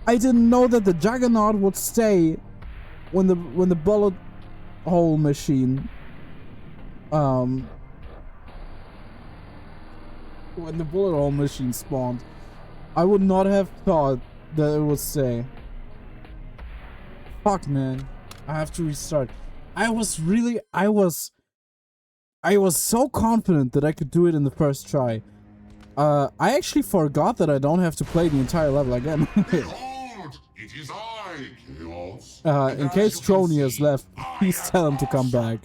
I didn't know that the Juggernaut would stay when the bullet hole machine when the bullet hole machine spawned. I would not have thought that it would say. Fuck, man. I have to restart. I was so confident that I could do it in the first try. I actually forgot that I don't have to play the entire level again. Behold, it is I, Chaos. In case Trony has left, please tell him to come back.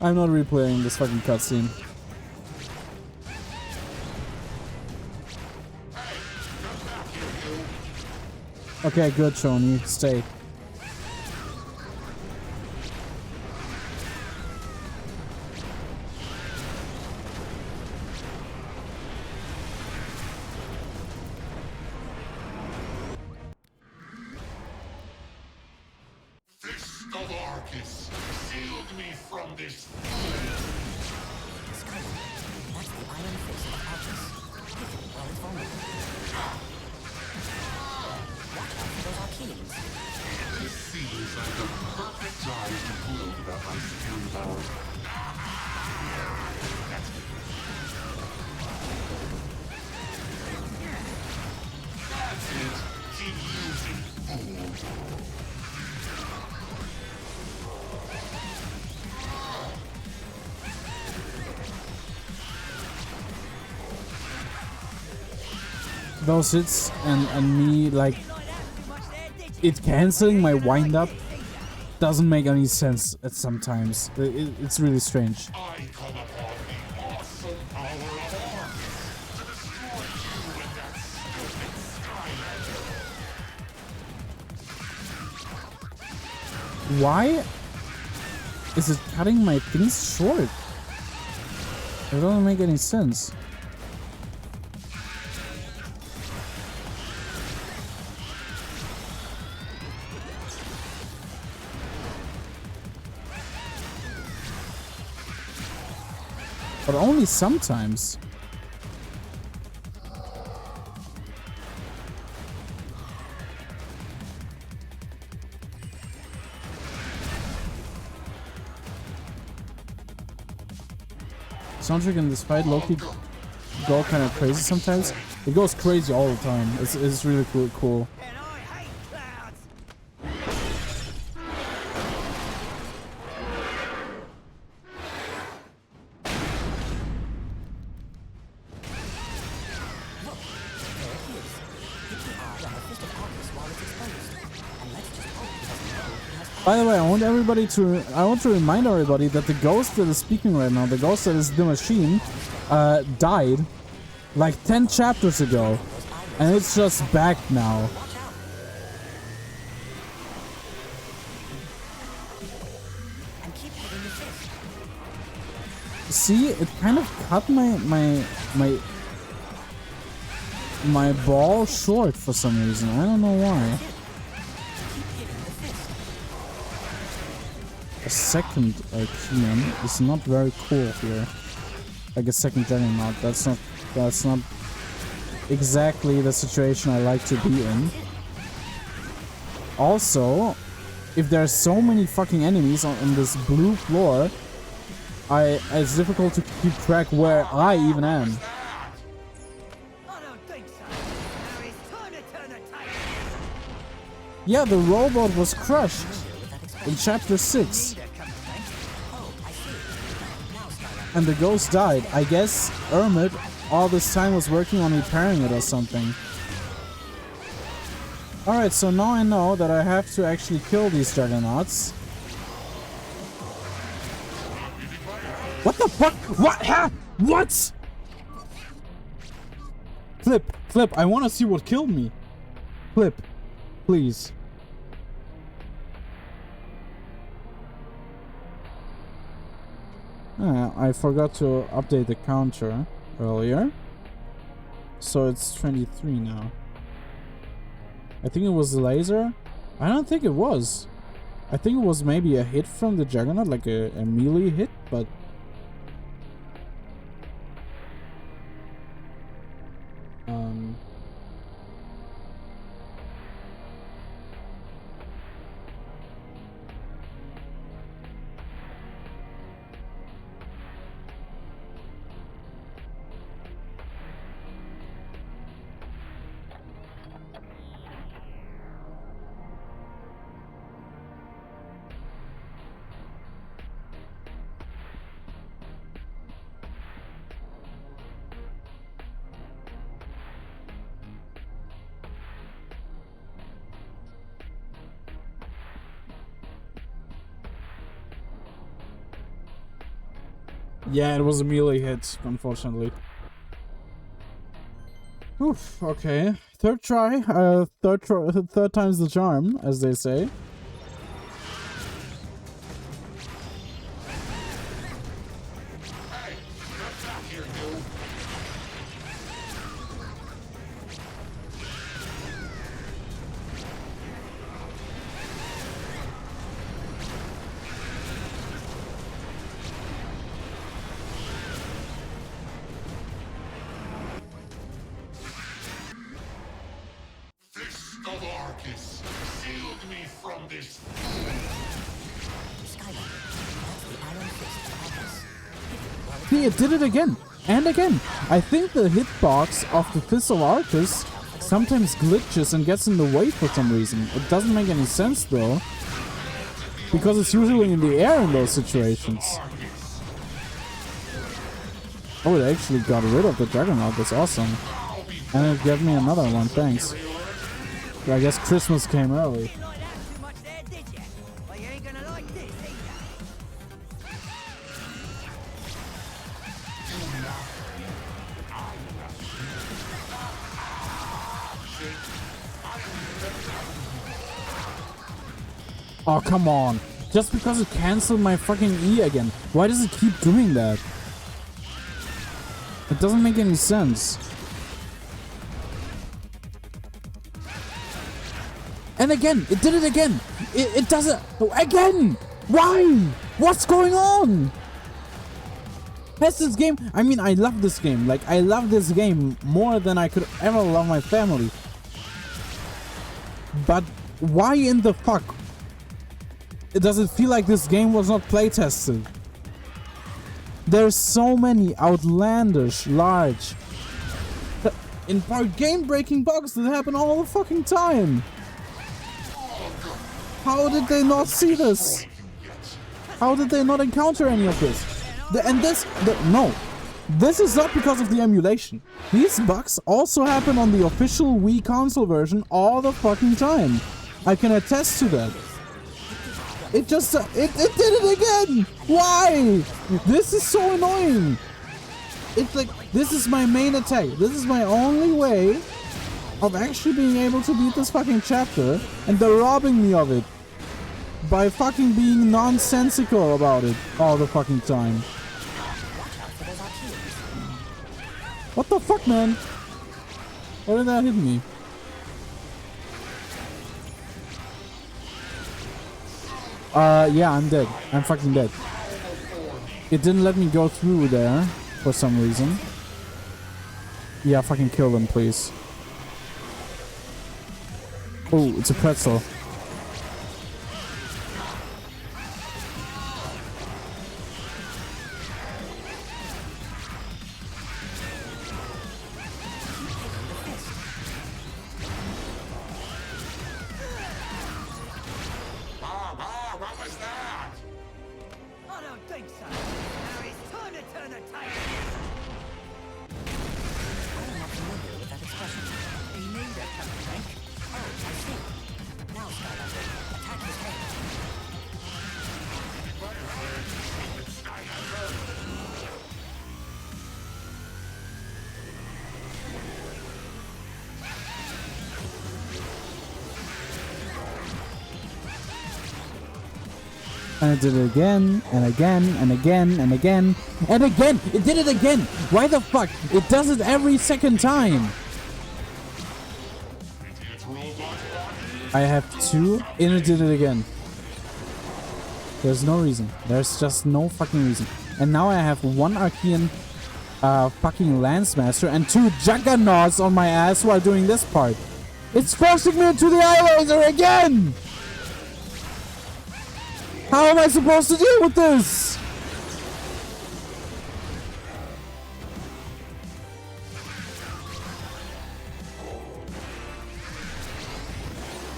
I'm not replaying this fucking cutscene. Okay, good, Trony. Stay. Fist of Arcus, shield me from this. Skylanders, that's the iron fist of Arcus. Hidden while it's vulnerable. Watch out for those arcades. This seems like the perfect time to gloat about my superior powers. That's it. That's it. Keep using, fool. Those hits and me, like, it canceling my wind up doesn't make any sense at sometimes. It's really strange. I come upon the awesome power of Arcus to destroy you and that stupid Skylander. Why is it cutting my things short? It doesn't make any sense. But only sometimes. Soundtrack in this fight, Loki go kind of crazy sometimes. It goes crazy all the time. It's really cool. And I hate clouds. Look, there it is. Hit the eye on the fist of Arcus while it's exposed. And let's just hope he doesn't know he has. By the way, I want to remind everybody that the ghost that is speaking right now, the ghost that is the machine, died like 10 chapters ago, and it's just back now. Watch out. And keep hitting the fist. See, it kind of cut my ball short for some reason. I don't know why. Keep hitting the fist. A second Archean is not very cool here. Like a second Juggernaut. That's not exactly the situation I like to be in. Also, if there are so many fucking enemies on this blue floor, it's difficult to keep track where I even am. I don't think so. Now it's time to turn the tables. Yeah, the robot was crushed in chapter 6. Oh, I see. Now, Skylanders. And the ghost died. I guess Ermit all this time was working on repairing it or something. Alright, so now I know that I have to actually kill these Juggernauts. What the fuck? What? Ha? What? Flip, I want to see what killed me. Flip, please. I forgot to update the counter earlier. So it's 23 now. I think it was the laser. I don't think it was. I think it was maybe a hit from the Juggernaut, like a melee hit, but... Yeah, it was a melee hit, unfortunately. Oof, okay. Third try, third time's the charm, as they say. See, it did it again and again. I think the hitbox of the Fist of Arcus sometimes glitches and gets in the way for some reason. It doesn't make any sense though, because it's usually in the air in those situations. Oh, it actually got rid of the Juggernaut. That's awesome. And it gave me another one. Thanks. I guess Christmas came early. Oh, come on. Just because it canceled my fucking E again. Why does it keep doing that? It doesn't make any sense. And again, it did it again. It does it again. Why? What's going on? Has this game... I mean, I love this game. Like, I love this game more than I could ever love my family. But why in the fuck? Does it feel like this game was not playtested? There's so many outlandish, large, in part game-breaking bugs that happen all the fucking time. How did they not see this? How did they not encounter any of this? No, this is not because of the emulation. These bugs also happen on the official Wii console version all the fucking time. I can attest to that. It just, it did it again! Why? This is so annoying! It's like, this is my main attack. This is my only way of actually being able to beat this fucking chapter, and they're robbing me of it by fucking being nonsensical about it all the fucking time. What the fuck, man? Why did that hit me? Yeah, I'm dead. I'm fucking dead. It didn't let me go through there for some reason. Yeah, fucking kill them, please. Oh, it's a pretzel. And it did it again, and again, and again, and again, and again! It did it again! Why the fuck? It does it every second time! I have two, and it did it again. There's no reason. There's just no fucking reason. And now I have one Archean fucking Lancemaster and two Juggernauts on my ass while doing this part. It's forcing me into the eye laser again! How am I supposed to deal with this?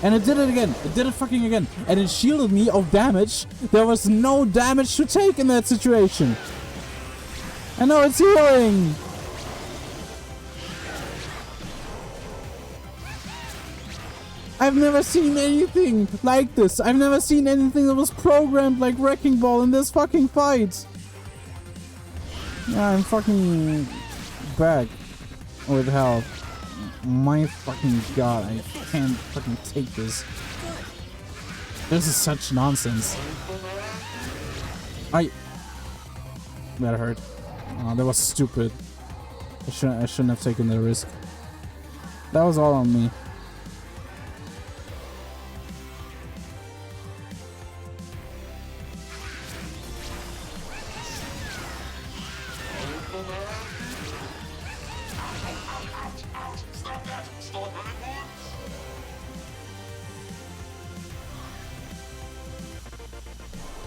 And it did it again. It did it fucking again. And it shielded me of damage. There was no damage to take in that situation. And now it's healing. I've never seen anything like this. I've never seen anything that was programmed like Wrecking Ball in this fucking fight. Yeah, I'm fucking back with health. My fucking god, I can't fucking take this. This is such nonsense. That hurt. Oh, that was stupid. I shouldn't have taken the risk. That was all on me.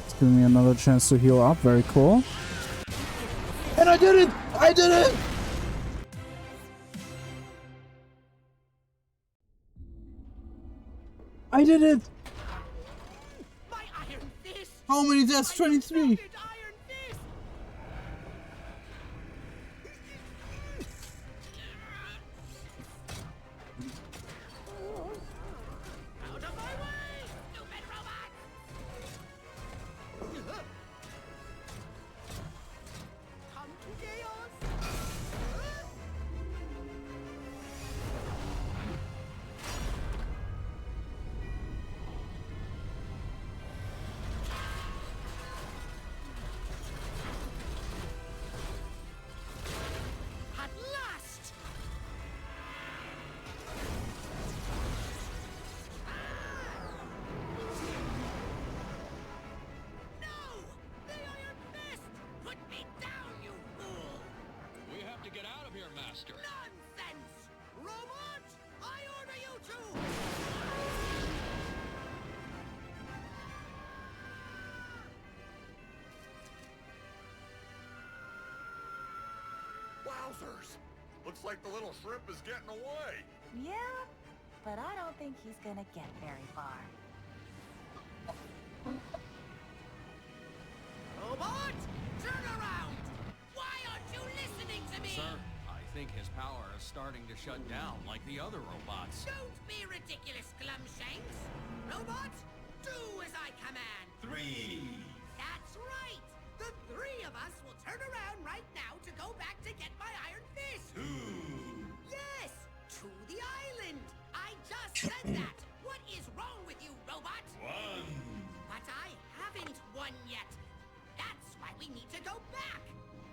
It's giving me another chance to heal up. Very cool. And I did it! I did it! I did it! My iron fist! How many deaths? 23! Iron fist! Out of my way, stupid robot! Come to chaos! At last! No! The Iron Fist! Put me down, you fool! We have to get out of here, Master. Nonsense! Robot! I order you to! Wowzers! Looks like the little shrimp is getting away. Yeah, but I don't think he's gonna get very far. Robot! Turn around! Why aren't you listening to me? Sir, I think his power is starting to shut down like the other robots. Don't be ridiculous, Glumshanks! Robot, do as I command! 3. That's right! The three of us will turn around right now to go back to get my Iron Fist! 2. Yes! To the island! I just said that! What is wrong with you, robot? 1. But I haven't won yet! That's why we need to go back!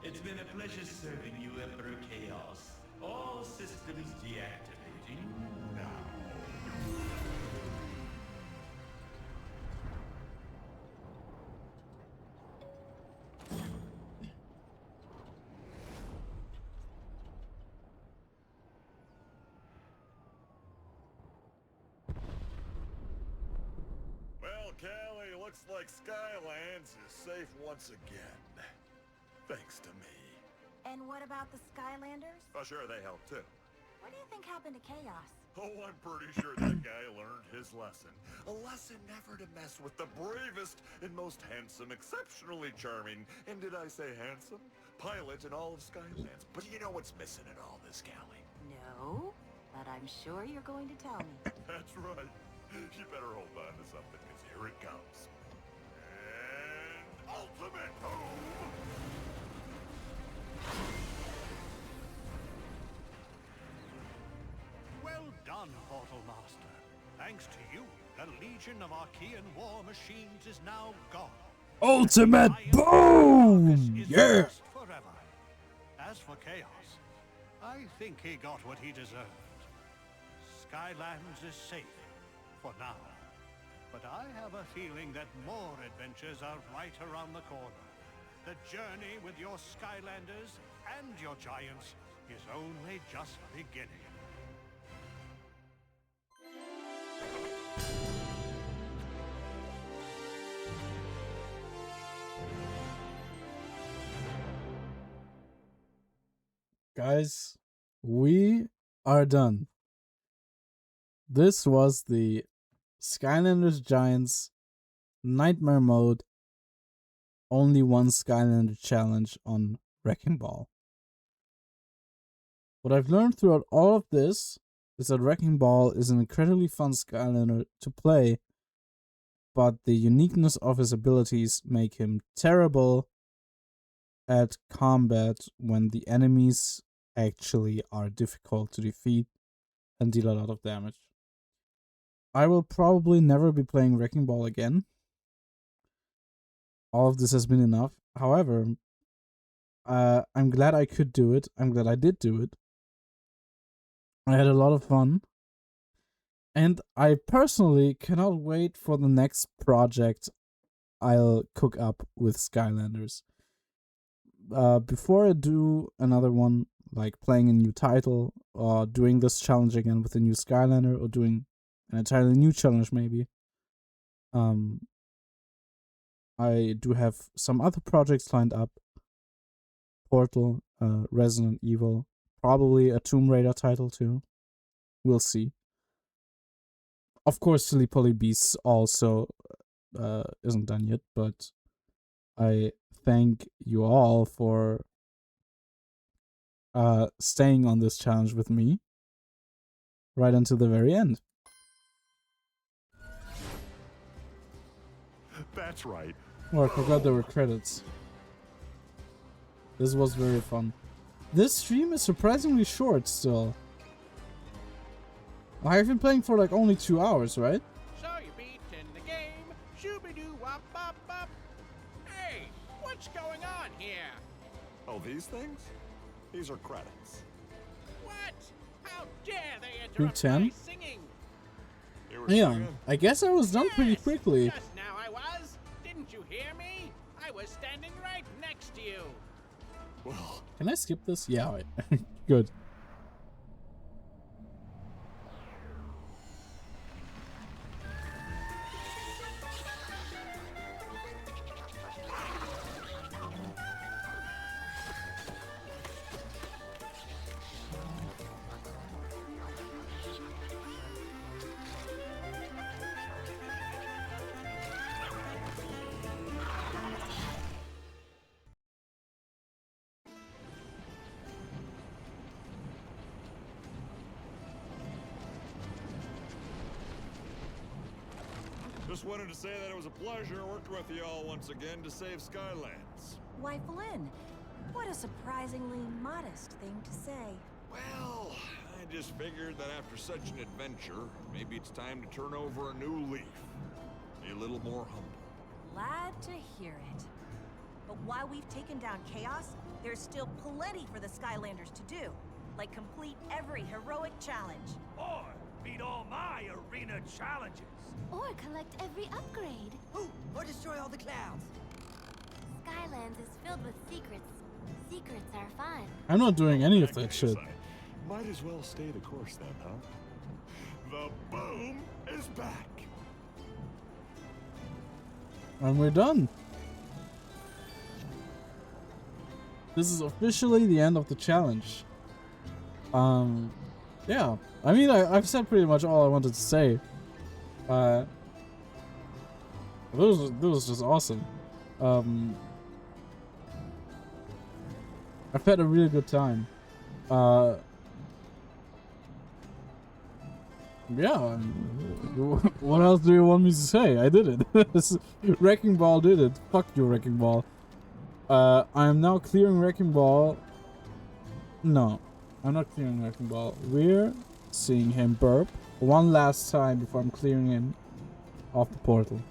It's been a pleasure serving you, Emperor Chaos. All systems deactivating now. Well, Callie, looks like Skylands is safe once again. Thanks to me. And what about the Skylanders? Oh, sure, they help too. What do you think happened to Chaos? Oh, I'm pretty sure that guy learned his lesson. A lesson never to mess with the bravest and most handsome, exceptionally charming, and did I say handsome? Pilot in all of Skylands. But you know what's missing in all this, Callie? No, but I'm sure you're going to tell me. That's right. You better hold on to something, because here it comes. And ultimate boom! Well done, Portal Master. Thanks to you, the Legion of Archean war machines is now gone. Ultimate Giant boom! Arcus is Yeah! lost forever. As for Chaos, I think he got what he deserved. Skylands is safe, for now. But I have a feeling that more adventures are right around the corner. The journey with your Skylanders and your Giants is only just beginning. Guys, we are done. This was the Skylanders Giants Nightmare Mode Only One Skylander Challenge on Wrecking Ball. What I've learned throughout all of this is that Wrecking Ball is an incredibly fun Skylander to play, but the uniqueness of his abilities make him terrible at combat when the enemies actually are difficult to defeat and deal a lot of damage. I will probably never be playing Wrecking Ball again. All of this has been enough. However, I'm glad I could do it. I'm glad I did do it. I had a lot of fun. And I personally cannot wait for the next project I'll cook up with Skylanders. Before I do another one, like playing a new title, or doing this challenge again with a new Skylander, or doing an entirely new challenge maybe, I do have some other projects lined up. Portal, Resident Evil, probably a Tomb Raider title too. We'll see. Of course, Silly Pully Beasts also isn't done yet, but I thank you all for staying on this challenge with me right until the very end. That's right. Oh, I forgot there were credits. This was very fun. This stream is surprisingly short still. I've been playing for like only 2 hours, right? So you beat in the game, shooby-doo wop bop bop. Hey, what's going on here? Oh, these things? These are credits. What? How dare they Group interrupt 10? my singing? You were Yeah, singing? I guess I was done pretty Yes, quickly. Just now I was. Didn't you hear me? I was standing right next to you. Well, Can I skip this? Yeah, wait. Good. just wanted to say that it was a pleasure working with you all once again to save Skylands. Why, Flynn, what a surprisingly modest thing to say. Well, I just figured that after such an adventure, maybe it's time to turn over a new leaf. Be a little more humble. Glad to hear it. But while we've taken down Chaos, there's still plenty for the Skylanders to do. Like complete every heroic challenge. Or beat all my arena challenges. Or collect every upgrade. Ooh, or destroy all the clouds. Skylands is filled with secrets. Secrets are fun. I'm not doing any of that shit. Might as well stay the course then, huh? The boom is back. And we're done. This is officially the end of the challenge. Yeah. I mean, I've said pretty much all I wanted to say. This was just awesome. I've had a really good time. Yeah. What else do you want me to say? I did it. Wrecking Ball did it. Fuck you, Wrecking Ball. I am now clearing Wrecking Ball. No, I'm not clearing Wrecking Ball. We're seeing him burp one last time before I'm clearing him off the portal.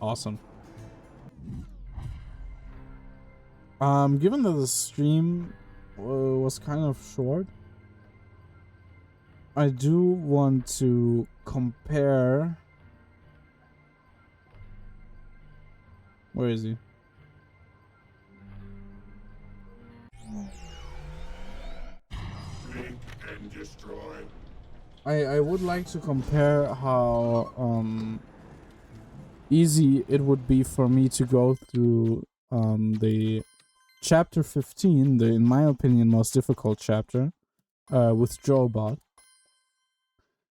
Awesome. Given that the stream was kind of short, I do want to compare. Where is he? And destroy. I would like to compare how easy it would be for me to go through the chapter 15, the in my opinion most difficult chapter, with Joebot.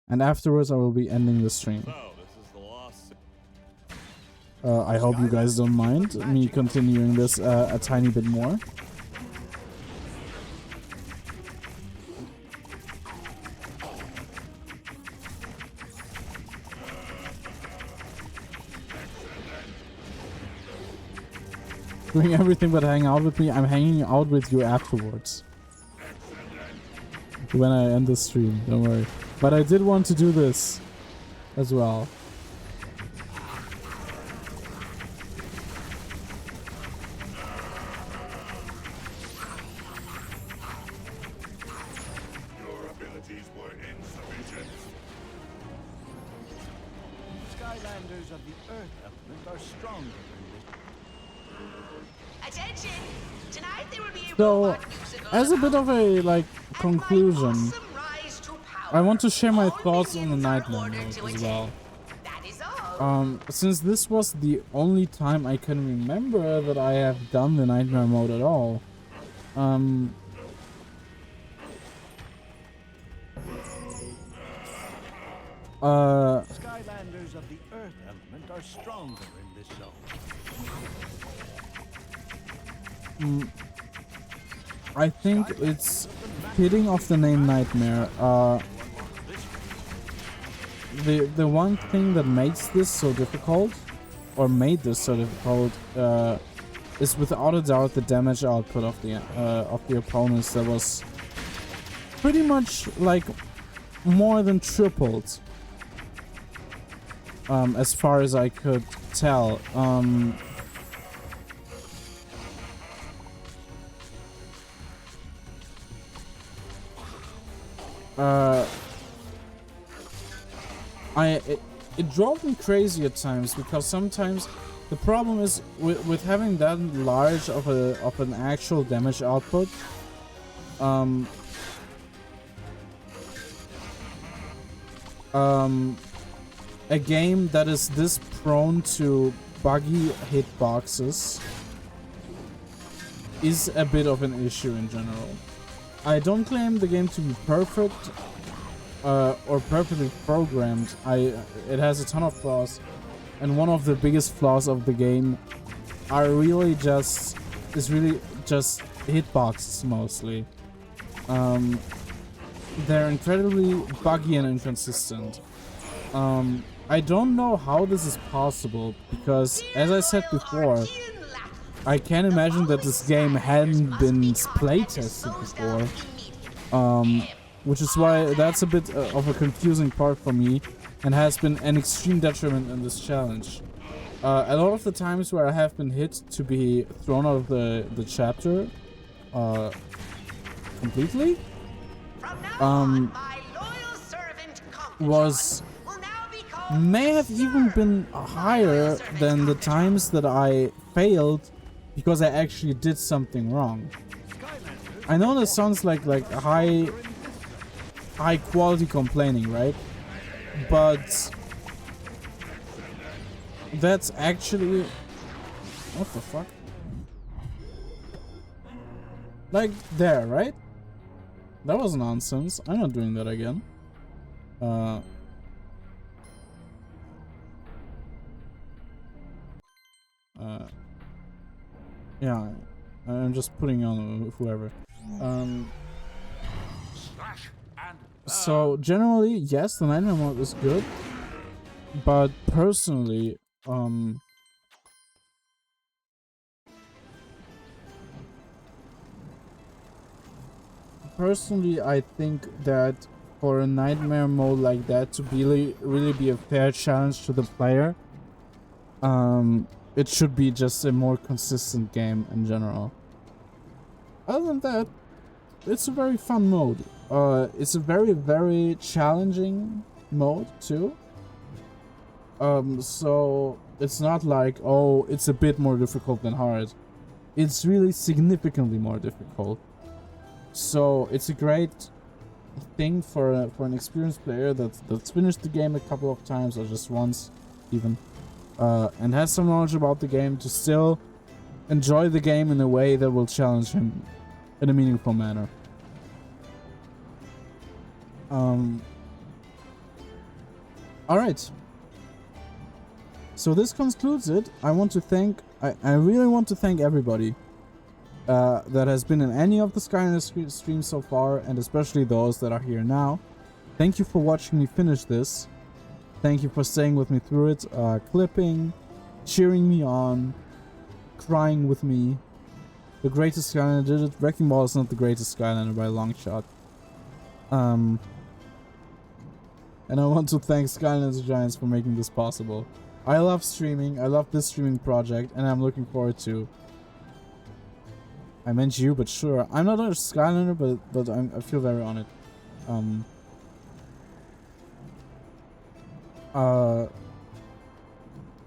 And afterwards I will be ending the stream. So, this is the lost. I hope you guys don't mind me continuing this a tiny bit more. doing everything but hang out with me. I'm hanging out with you afterwards. When I end the stream, don't worry. But I did want to do this as well. Your abilities were insufficient. Skylanders of the Earth element are stronger than this. Attention! Tonight there will be a So, robot musical as a bit of a like conclusion, awesome rise to power. I want to share my All thoughts on the minions are Nightmare ordered mode to as attend. well. That is all. Since this was the only time I can remember that I have done the Nightmare mode at all, Skylanders of the Earth element are stronger in this zone. I think it's fitting of the name Nightmare. The one thing that makes this so difficult, or made this so difficult, is without a doubt the damage output of the opponents that was pretty much like more than tripled, as far as I could tell. It drove me crazy at times, because sometimes the problem is with having that large of an actual damage output. A game that is this prone to buggy hitboxes is a bit of an issue in general. I don't claim the game to be perfect or perfectly programmed. It has a ton of flaws, and one of the biggest flaws of the game is really just hitboxes mostly. They're incredibly buggy and inconsistent. I don't know how this is possible, because as I said before, I can't imagine that this game hadn't been playtested before. Which is why that's a bit of a confusing part for me, and has been an extreme detriment in this challenge. A lot of the times where I have been hit to be thrown out of the chapter completely may have even been higher than the times that I failed because I actually did something wrong. I know this sounds like high quality complaining, right? But that's actually, what the fuck? Like there, right? That was nonsense. I'm not doing that again. Yeah, I'm just putting on whoever. So generally, yes, the Nightmare mode is good, but personally, I think that for a Nightmare mode like that to really be a fair challenge to the player, it should be just a more consistent game in general. Other than that, it's a very fun mode. It's a very, very challenging mode too. So it's not like, oh, it's a bit more difficult than hard. It's really significantly more difficult. So it's a great thing for an experienced player that's finished the game a couple of times or just once even, and has some knowledge about the game to still enjoy the game in a way that will challenge him in a meaningful manner. Alright. So this concludes it. I really want to thank everybody that has been in any of the Skylanders streams so far, and especially those that are here now. Thank you for watching me finish this. Thank you for staying with me through it, clipping, cheering me on, crying with me. The greatest Skylander did it. Wrecking Ball is not the greatest Skylander by a long shot. And I want to thank Skylanders Giants for making this possible. I love streaming. I love this streaming project, and I'm looking forward to. I meant you, but sure. I'm not a Skylander, but I feel very honored. What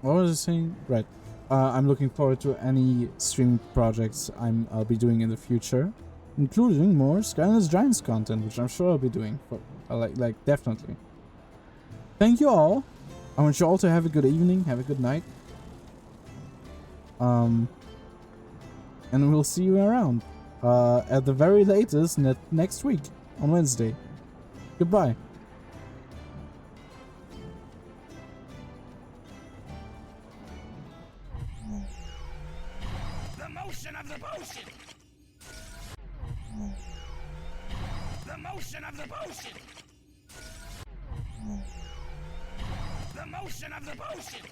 was I saying? Right. I'm looking forward to any streaming projects I'll be doing in the future, including more Skylanders Giants content, which I'm sure I'll be doing. For, like definitely. Thank you all. I want you all to have a good evening, have a good night. And we'll see you around. At the very latest next week on Wednesday. Goodbye. The motion of the potion! The motion of the potion! The motion of the potion!